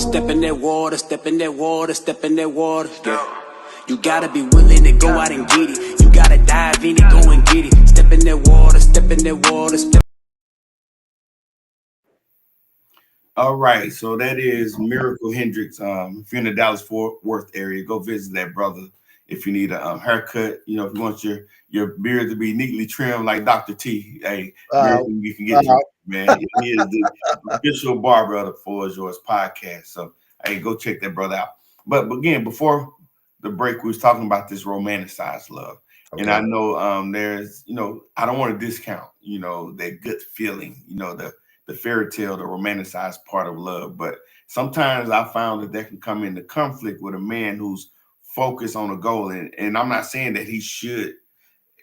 Step in that water, step in that water, step in that water. Yeah. You gotta be willing to go out and get it. You gotta dive in it, go and get it. Step in that water, step in that water, step. All right, so that is Miracle Hendricks. If you're in the Dallas Fort Worth area, go visit that brother. If you need a haircut, you know, if you want your beard to be neatly trimmed like Dr. T, hey, Miracle, you can get you, man. He is the official barber of the Floor Is Yours podcast. So, hey, go check that brother out. But again, before the break, we was talking about this romanticized love. Okay. And I know there's, you know, I don't want to discount, you know, that good feeling, you know, the fairy tale, the romanticized part of love. But sometimes I found that can come into conflict with a man who's focused on a goal. And I'm not saying that he should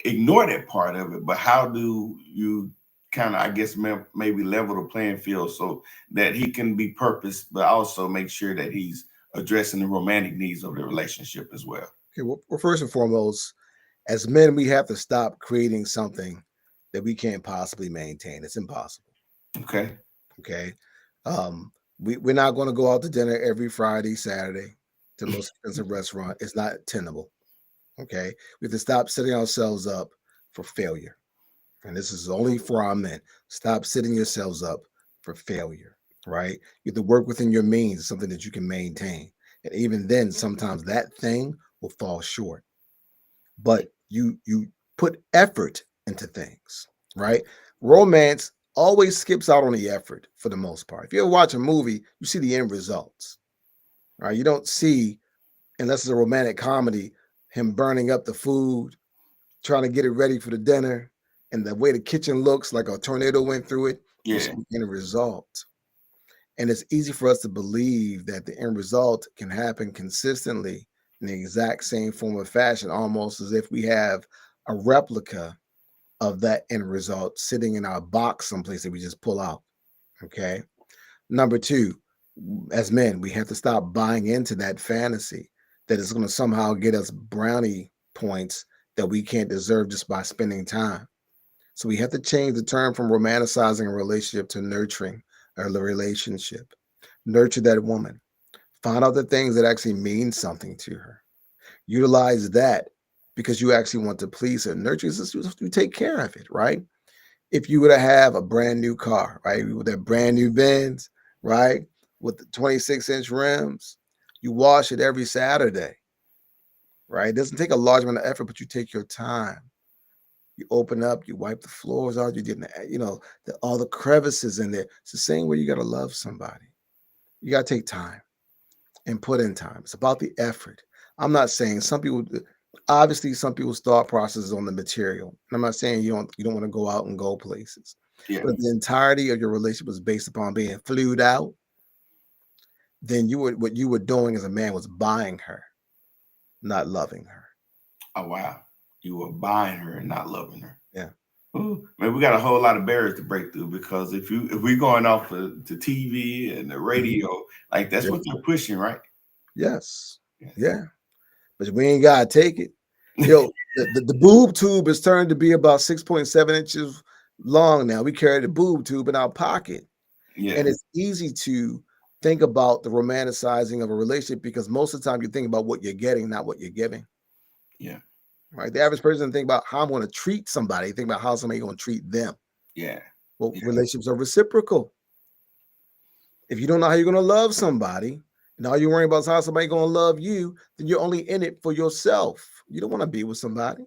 ignore that part of it, but how do you kind of, I guess, maybe level the playing field so that he can be purposed, but also make sure that he's addressing the romantic needs of the relationship as well? Okay, well, first and foremost, as men, we have to stop creating something that we can't possibly maintain. It's impossible. Okay. Okay. We're not going to go out to dinner every Friday, Saturday to the most expensive restaurant. It's not tenable. Okay. We have to stop setting ourselves up for failure. And this is only for our men. Stop setting yourselves up for failure. Right. You have to work within your means, something that you can maintain. And even then, sometimes that thing will fall short. But you put effort into things, right? Romance always skips out on the effort for the most part. If you ever watch a movie, you see the end results, right? You don't see, unless it's a romantic comedy, him burning up the food, trying to get it ready for the dinner, and the way the kitchen looks like a tornado went through it. Yeah. You see the end result. And it's easy for us to believe that the end result can happen consistently in the exact same form of fashion, almost as if we have a replica of that end result sitting in our box someplace that we just pull out. Okay. Number two, as men, we have to stop buying into that fantasy that is going to somehow get us brownie points that we can't deserve just by spending time. So we have to change the term from romanticizing a relationship to nurturing a relationship. Nurture that woman. Find out the things that actually mean something to her. Utilize that because you actually want to please her. Nurture is you take care of it, right? If you were to have a brand new car, right, with that brand new Benz, right, with the 26-inch rims, you wash it every Saturday, right? It doesn't take a large amount of effort, but you take your time. You open up, you wipe the floors out, you get, all the crevices in there. It's the same way you got to love somebody. You got to take time and put in time. It's about the effort. I'm not saying some people's thought process is on the material. And I'm not saying you don't want to go out and go places. Yeah. But if the entirety of your relationship was based upon being flued out, then what you were doing as a man was buying her, not loving her. Oh wow. You were buying her and not loving her. Yeah. Ooh, man, we got a whole lot of barriers to break through because if we're going off the TV and the radio, like that's what you're pushing, right? Yes. Yeah. But we ain't gotta take it. The boob tube is turned to be about 6.7 inches long now. We carry the boob tube in our pocket. Yeah. And it's easy to think about the romanticizing of a relationship because most of the time you think about what you're getting, not what you're giving. Yeah. Right. The average person think about how I'm going to treat somebody, think about how somebody's going to treat them. Yeah. Well, relationships are reciprocal. If you don't know how you're going to love somebody, and all you're worrying about is how somebody's going to love you, then you're only in it for yourself. You don't want to be with somebody.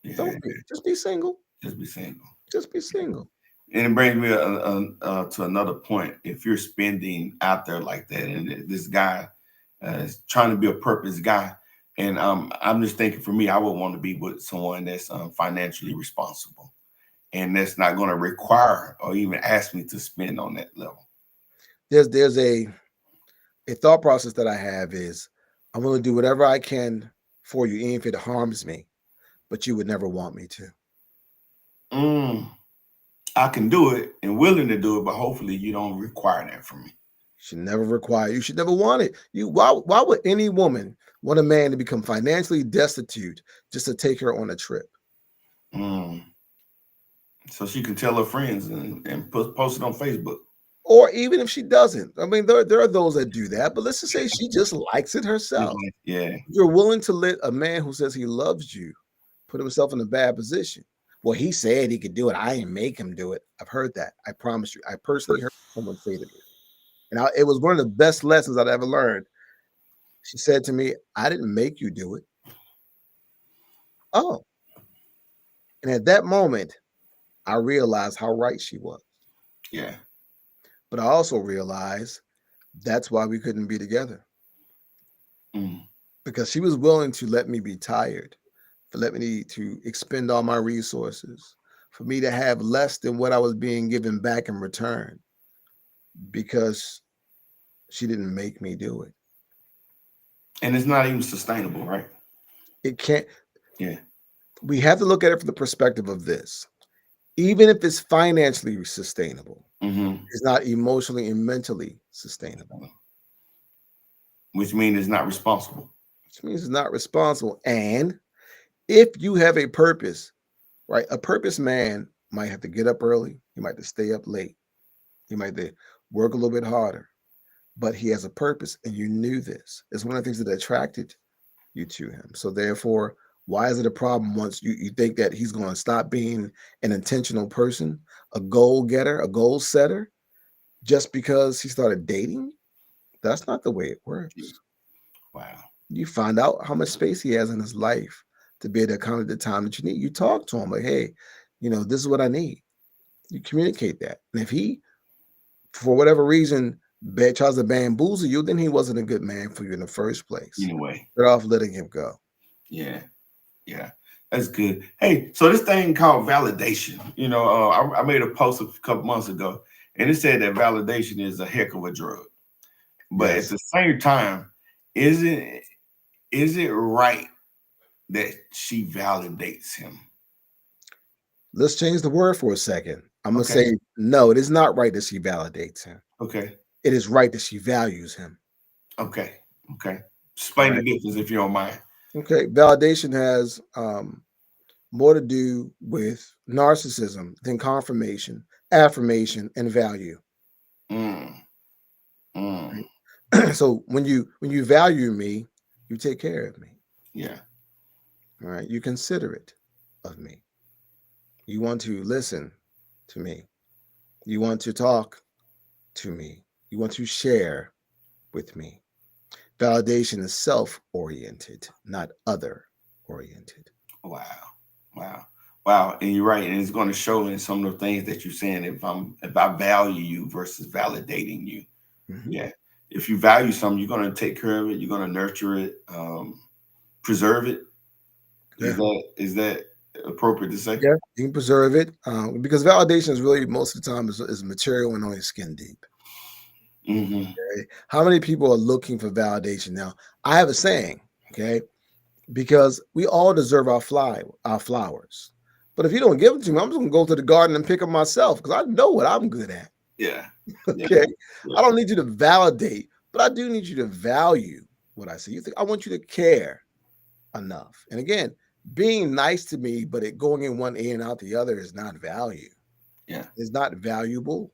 Yeah. Don't be. Just be single. Just be single. Just be single. And it brings me to another point. If you're spending out there like that, and this guy is trying to be a purpose guy, and I'm just thinking for me, I would want to be with someone that's financially responsible, and that's not going to require or even ask me to spend on that level. There's a thought process that I have is I'm going to do whatever I can for you, even if it harms me, but you would never want me to. I can do it and willing to do it, but hopefully you don't require that from me. Should never require. You should never want it. Why would any woman want a man to become financially destitute just to take her on a trip? So she can tell her friends and post it on Facebook. Or even if she doesn't, I mean, there are those that do that, but let's just say she just likes it herself. Yeah. You're willing to let a man who says he loves you put himself in a bad position. Well, he said he could do it. I didn't make him do it. I've heard that. I promise you. I personally heard someone say to me, and it was one of the best lessons I'd ever learned. She said to me, "I didn't make you do it." Oh, and at that moment, I realized how right she was. Yeah. But I also realized that's why we couldn't be together, Mm. because she was willing to let me be tired, for let me to expend all my resources, for me to have less than what I was being given back in return, because she didn't make me do it. And it's not even sustainable, right? It can't. Yeah. We have to look at it from the perspective of this. Even if it's financially sustainable, Mm-hmm. it's not emotionally and mentally sustainable, Which means it's not responsible. which means it's not responsible. And if you have a purpose, right? A purpose man might have to get up early. He might have to stay up late. He might have to work a little bit harder, but he has a purpose, and you knew this. It's one of the things that attracted you to him. So therefore, why is it a problem once you think that he's going to stop being an intentional person, a goal getter, a goal setter, just because he started dating? That's not the way it works. Wow. You find out how much space he has in his life to be able to accommodate the time that you need. You talk to him like, hey, this is what I need. You communicate that. And if he, for whatever reason, tries to bamboozle you, then he wasn't a good man for you in the first place. Anyway. Better off letting him go. Yeah. Yeah. That's good. Hey, so this thing called validation, I made a post a couple months ago, and it said that validation is a heck of a drug. But Yes. at the same time, is it right that she validates him? Let's change the word for a second. I'm going to Okay. say, no, it is not right that she validates him. Okay. It is right that she values him. Okay. Okay. Explain Right. the difference if you don't mind. Okay. Validation has more to do with narcissism than confirmation, affirmation, and value. Mm. Mm. Right? So when you value me, you take care of me. Yeah. All right. You considerate of me. You want to listen to me. You want to talk to me. You want to share with me. Validation is self-oriented, not other-oriented. Wow. Wow. Wow. And you're right. And it's going to show in some of the things that you're saying if I value you versus validating you. Mhm. Yeah. If you value something, you're going to take care of it, you're going to nurture it, preserve it. Yeah. Is that appropriate to say? Yeah, you can preserve it because validation is really most of the time is material and only skin deep. Mm-hmm. Okay? How many people are looking for validation now? I have a saying, okay, because we all deserve our flowers. But if you don't give them to me, I'm just gonna go to the garden and pick them myself because I know what I'm good at. Yeah. Yeah. Okay, Yeah. I don't need you to validate, but I do need you to value what I say. I want you to care enough. And again, being nice to me, but it going in one ear and out the other is not value. Yeah. It's not valuable.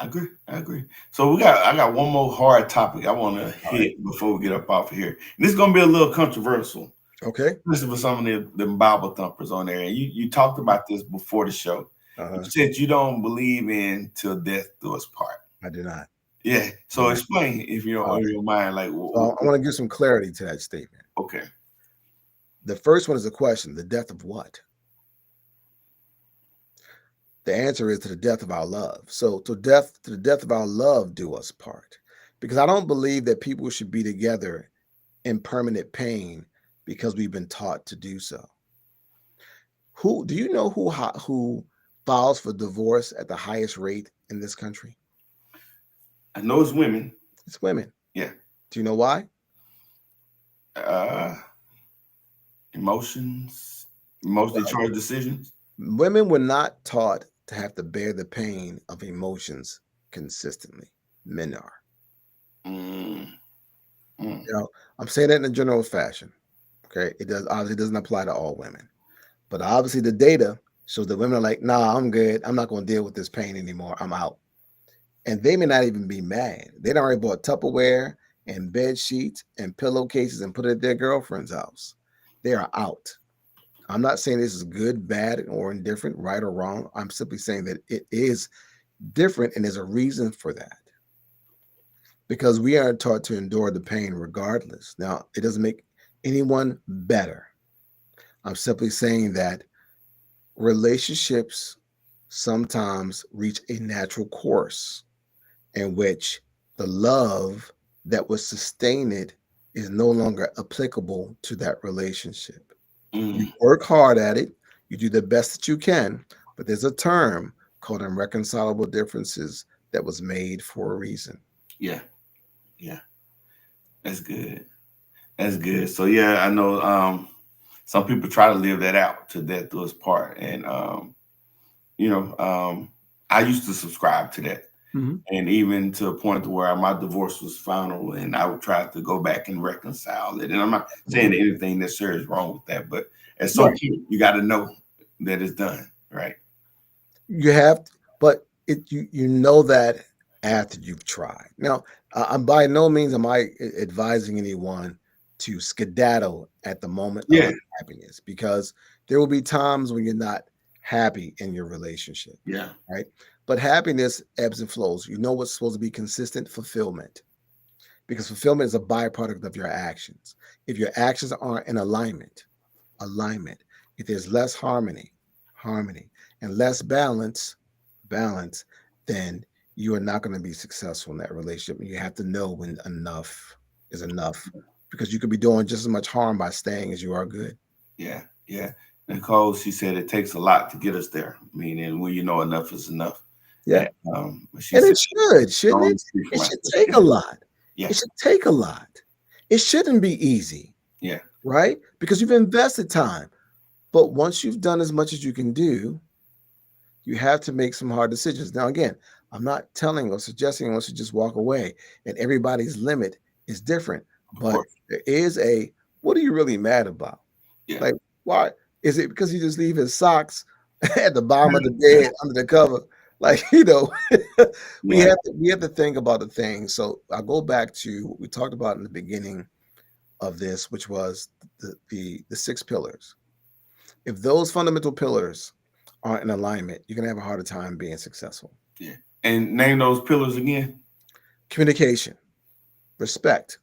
I agree. So I got one more hard topic I want to All right. hit before we get up off of here. And this is gonna be a little controversial, Okay. especially for some of the Bible thumpers on there. And you talked about this before the show. You Uh-huh. said you don't believe in till death do us part. I do not. Yeah. So explain if you All don't right. in your mind, like So I want to give some clarity to that statement. okay. The first one is a question: the death of what? The answer is to the death of our love. So to the death of our love do us part. Because I don't believe that people should be together in permanent pain because we've been taught to do so. Who do you know who files for divorce at the highest rate in this country? I know it's women. It's women. Yeah. Do you know why? Emotionally charged decisions. Women were not taught to have to bear the pain of emotions consistently. Men are. Mm. Mm. I'm saying that in a general fashion. Okay. It obviously doesn't apply to all women. But obviously the data So the women are like, nah, I'm good. I'm not going to deal with this pain anymore. I'm out. And they may not even be mad. They done already bought Tupperware and bed sheets and pillowcases and put it at their girlfriend's house. They are out. I'm not saying this is good, bad, or indifferent, right or wrong. I'm simply saying that it is different and there's a reason for that. Because we are taught to endure the pain regardless. Now, it doesn't make anyone better. I'm simply saying that relationships sometimes reach a natural course in which the love that would sustain it is no longer applicable to that relationship. You work hard at it, you do the best that you can, but there's a term called irreconcilable differences that was made for a reason. Yeah. Yeah. That's good. That's good. So yeah, I know some people try to live that out to death do us part. And I used to subscribe to that. And even to a point to where my divorce was final and I would try to go back and reconcile it. And I'm not saying that anything necessarily is wrong with that, but at some point you got to know that it's done, right? You have, but you know that after you've tried. Now, I'm by no means am I advising anyone to skedaddle at the moment of happiness, because there will be times when you're not happy in your relationship. Yeah. Right. But happiness ebbs and flows. You know what's supposed to be consistent? Fulfillment. Because fulfillment is a byproduct of your actions. If your actions aren't in alignment, if there's less harmony, and less balance, then you are not going to be successful in that relationship. You have to know when enough is enough, because you could be doing just as much harm by staying as you are good. Yeah. Yeah. Nicole, she said it takes a lot to get us there, meaning when you know enough is enough. Yeah. And it should, shouldn't it? It should take a lot. Yeah. It should take a lot. It shouldn't be easy. Yeah. Right? Because you've invested time. But once you've done as much as you can do, you have to make some hard decisions. Now, again, I'm not telling or suggesting anyone should just walk away, and everybody's limit is different. But there is what are you really mad about? Yeah. Like, why? Is it because you just leave his socks at the bottom of the bed under the cover? Like, we have to think about the thing. So I'll go back to what we talked about in the beginning of this, which was the 6 pillars. If those fundamental pillars aren't in alignment, you're going to have a harder time being successful. Yeah. And name those pillars again. Communication, respect,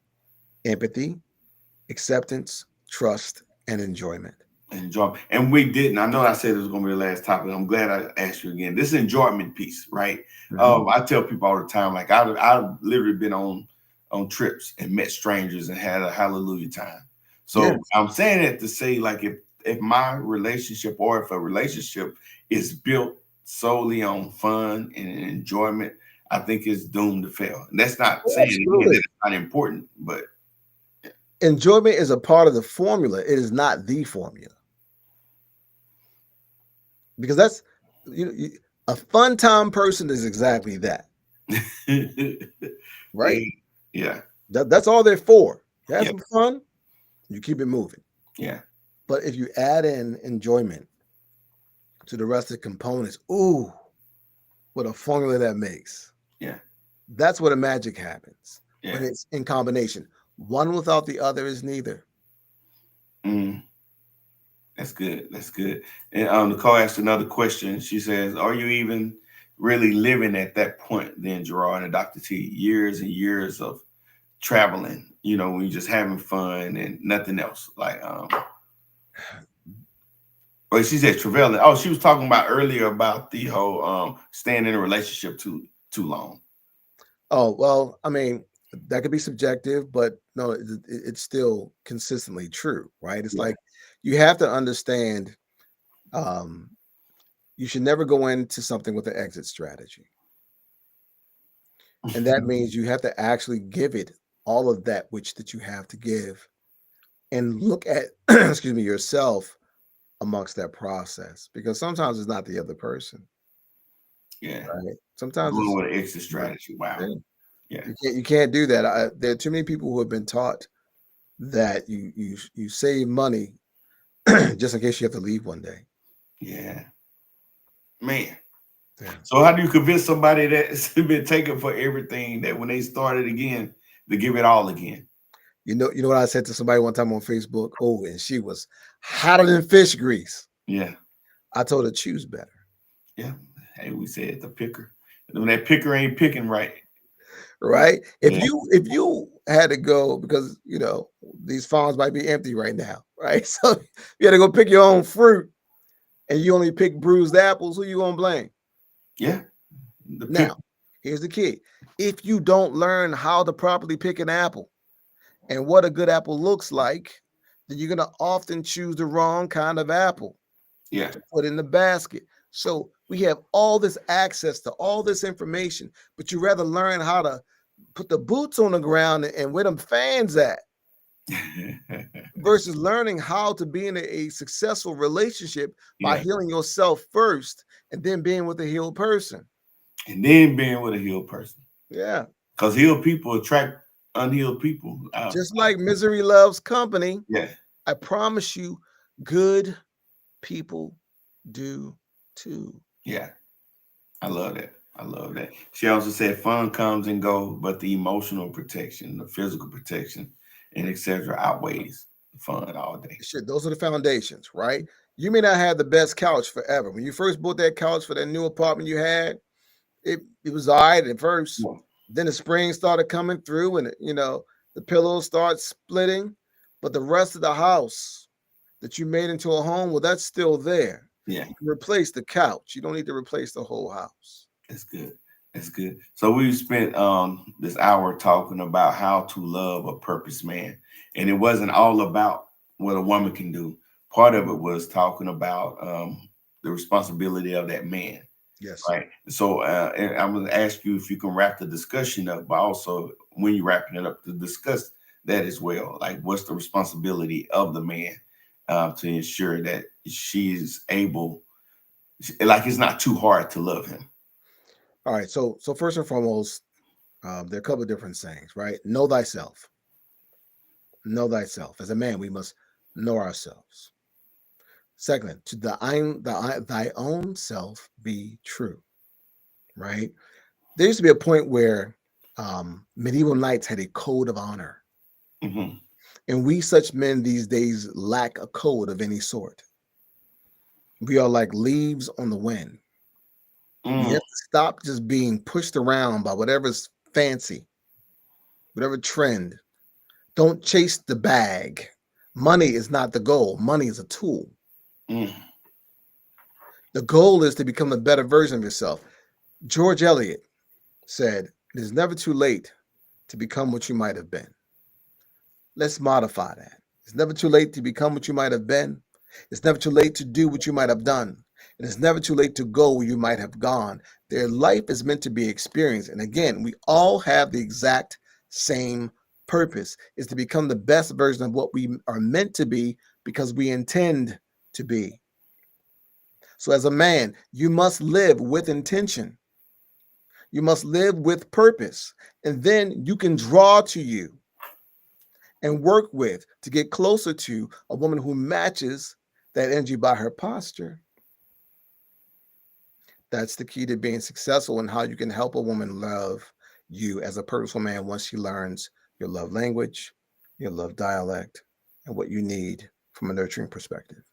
empathy, acceptance, trust, and enjoyment. And we didn't. I know I said it was going to be the last topic. I'm glad I asked you again. This enjoyment piece, right? I tell people all the time, like I've literally been on trips and met strangers and had a hallelujah time. So I'm saying it to say, like, if my relationship, or if a relationship is built solely on fun and enjoyment, I think it's doomed to fail. And that's not saying that it's not important, but enjoyment is a part of the formula. It is not the formula. Because that's, a fun time person is exactly that. Right? Yeah. That's all they're for. You have some fun, you keep it moving. Yeah. But if you add in enjoyment to the rest of the components, ooh, what a formula that makes. Yeah. That's where the magic happens. Yeah. When it's in combination. One without the other is neither. That's good. That's good. And Nicole asked another question. She says, are you even really living at that point then, Gerard and Dr. T? Years and years of traveling, when you're just having fun and nothing else. Like, well, she said traveling. Oh, she was talking about earlier about the whole staying in a relationship too long. Oh, well, I mean, that could be subjective, but no, it's still consistently true, right? It's like, you have to understand, you should never go into something with an exit strategy. And that means you have to actually give it all of that that you have to give, and look at, excuse me, yourself amongst that process, because sometimes it's not the other person. Yeah. Right. Sometimes it's with an exit strategy. Wow. Yeah. You can't do that. There are too many people who have been taught that you save money just in case you have to leave one day. Yeah. Man. Yeah. So how do you convince somebody that's been taken for everything that when they started again, to give it all again? You know what I said to somebody one time on Facebook? Oh, and she was hotter than fish grease. Yeah. I told her choose better. Yeah. Hey, we said the picker. When that picker ain't picking right. Right? If Yeah. you had to go, because these farms might be empty right now, right? So you had to go pick your own fruit and you only pick bruised apples, who you gonna blame? Yeah. The pick. Now, here's the key. If you don't learn how to properly pick an apple and what a good apple looks like, then you're gonna often choose the wrong kind of apple Yeah. to put in the basket. So we have all this access to all this information, but you rather learn how to put the boots on the ground and where them fans at versus learning how to be in a successful relationship by Yeah. healing yourself first and then being with a healed person. And then being with a healed person. Yeah. Because healed people attract unhealed people. Just like misery loves company, Yeah. I promise you, good people do too. Yeah. I love that. I love that. She also said fun comes and goes, but the emotional protection, the physical protection, and etc. outweighs the fun all day. Shit, those are the foundations, right? You may not have the best couch forever. When you first bought that couch for that new apartment you had, it was all right at first. Yeah. Then the springs started coming through and the pillows start splitting. But the rest of the house that you made into a home, well, that's still there. Yeah. You can replace the couch. You don't need to replace the whole house. That's good. That's good. So we spent this hour talking about how to love a purpose man. And it wasn't all about what a woman can do. Part of it was talking about the responsibility of that man. Yes. Right. So and I'm going to ask you if you can wrap the discussion up, but also when you're wrapping it up to discuss that as well. Like, what's the responsibility of the man to ensure that she's able, like, it's not too hard to love him. All right. So first and foremost, there are a couple of different sayings, right? Know thyself. Know thyself. As a man, we must know ourselves. Second, to thy own self be true, right? There used to be a point where medieval knights had a code of honor. Mm-hmm. And we such men these days lack a code of any sort. We are like leaves on the wind. We have to stop just being pushed around by whatever's fancy, whatever trend. Don't chase the bag. Money is not the goal. Money is a tool. Mm. The goal is to become a better version of yourself. George Eliot said, "It is never too late to become what you might have been." Let's modify that. It's never too late to become what you might have been. It's never too late to do what you might have done. And it's never too late to go where you might have gone. Their life is meant to be experienced. And again, we all have the exact same purpose, is to become the best version of what we are meant to be because we intend to be. So as a man, you must live with intention. You must live with purpose. And then you can draw to you and work with to get closer to a woman who matches that energy by her posture. That's the key to being successful and how you can help a woman love you as a purposeful man once she learns your love language, your love dialect, and what you need from a nurturing perspective.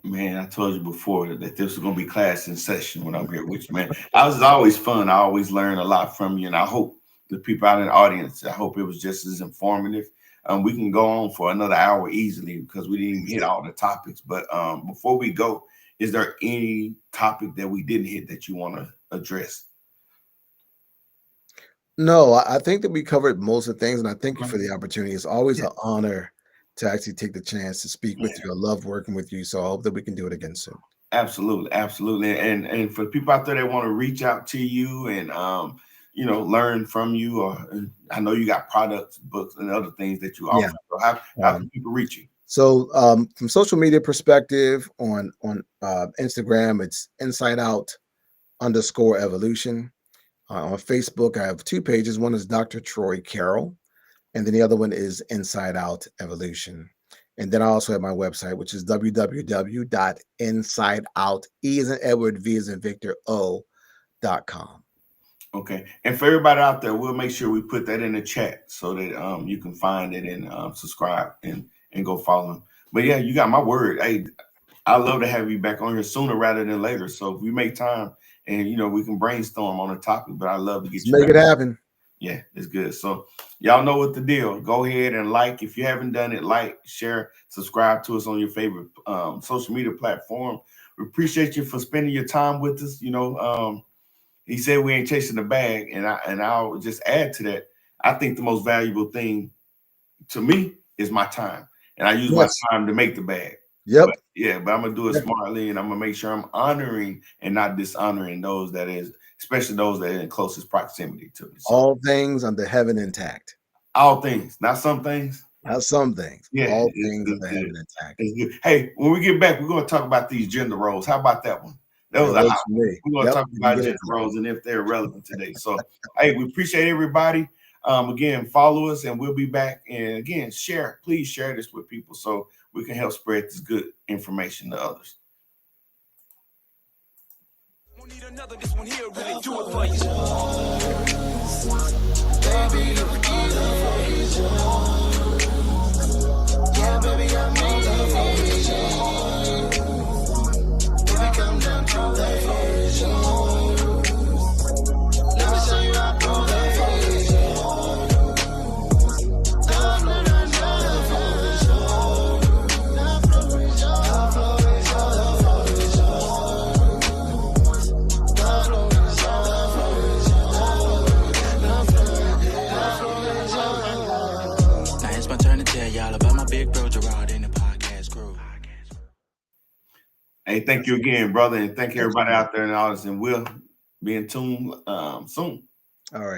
Man, I told you before that this was going to be class in session when I'm here with you, man. I was always fun. I always learn a lot from you, and I hope the people out in the audience, I hope it was just as informative. We can go on for another hour easily because we didn't even hit all the topics. But before we go, is there any topic that we didn't hit that you want to address? No, I think that we covered most of the things, and I thank you for the opportunity. It's always an honor to actually take the chance to speak with you. I love working with you, so I hope that we can do it again soon. Absolutely, absolutely. And for people out there that want to reach out to you and learn from you, or I know you got products, books, and other things that you offer. So how can people reach you? So from social media perspective, on Instagram, it's inside_out_evolution. On Facebook, I have 2 pages. One is Dr. Troy Carroll, and then the other one is Inside Out Evolution. And then I also have my website, which is www.insideout, E as in Edward, V as in Victor, O.com. Okay. And for everybody out there, we'll make sure we put that in the chat so that you can find it and subscribe and go follow them. But yeah, you got my word. Hey, I love to have you back on here sooner rather than later. So if we make time and we can brainstorm on a topic, but I love to get you make back. It happen. Yeah, it's good. So y'all know what the deal. Go ahead and like. If you haven't done it, like, share, subscribe to us on your favorite social media platform. We appreciate you for spending your time with us. He said we ain't chasing the bag, and I'll just add to that. I think the most valuable thing to me is my time, and I use my time to make the bag. Yep. But I'm gonna do it smartly, and I'm gonna make sure I'm honoring and not dishonoring those that is, especially those that are in closest proximity to me. So, all things under heaven intact. All things, not some things. Not some things. Yeah, all things under heaven intact. It's good. Hey, when we get back, we're gonna talk about these gender roles. How about that one? That was works for me. We're gonna talk about gender roles and if they're relevant today. So, hey, we appreciate everybody. Again, follow us, and we'll be back. And again, please share this with people so we can help spread this good information to others. Won't need another, this one here really do it for you. Baby, yeah, baby, I'm in love for you. Baby, come down to that for you. Let me show you how to do that for you. Hey, thank you again, brother, and thank everybody out there in the audience, and we'll be in tune soon. All right.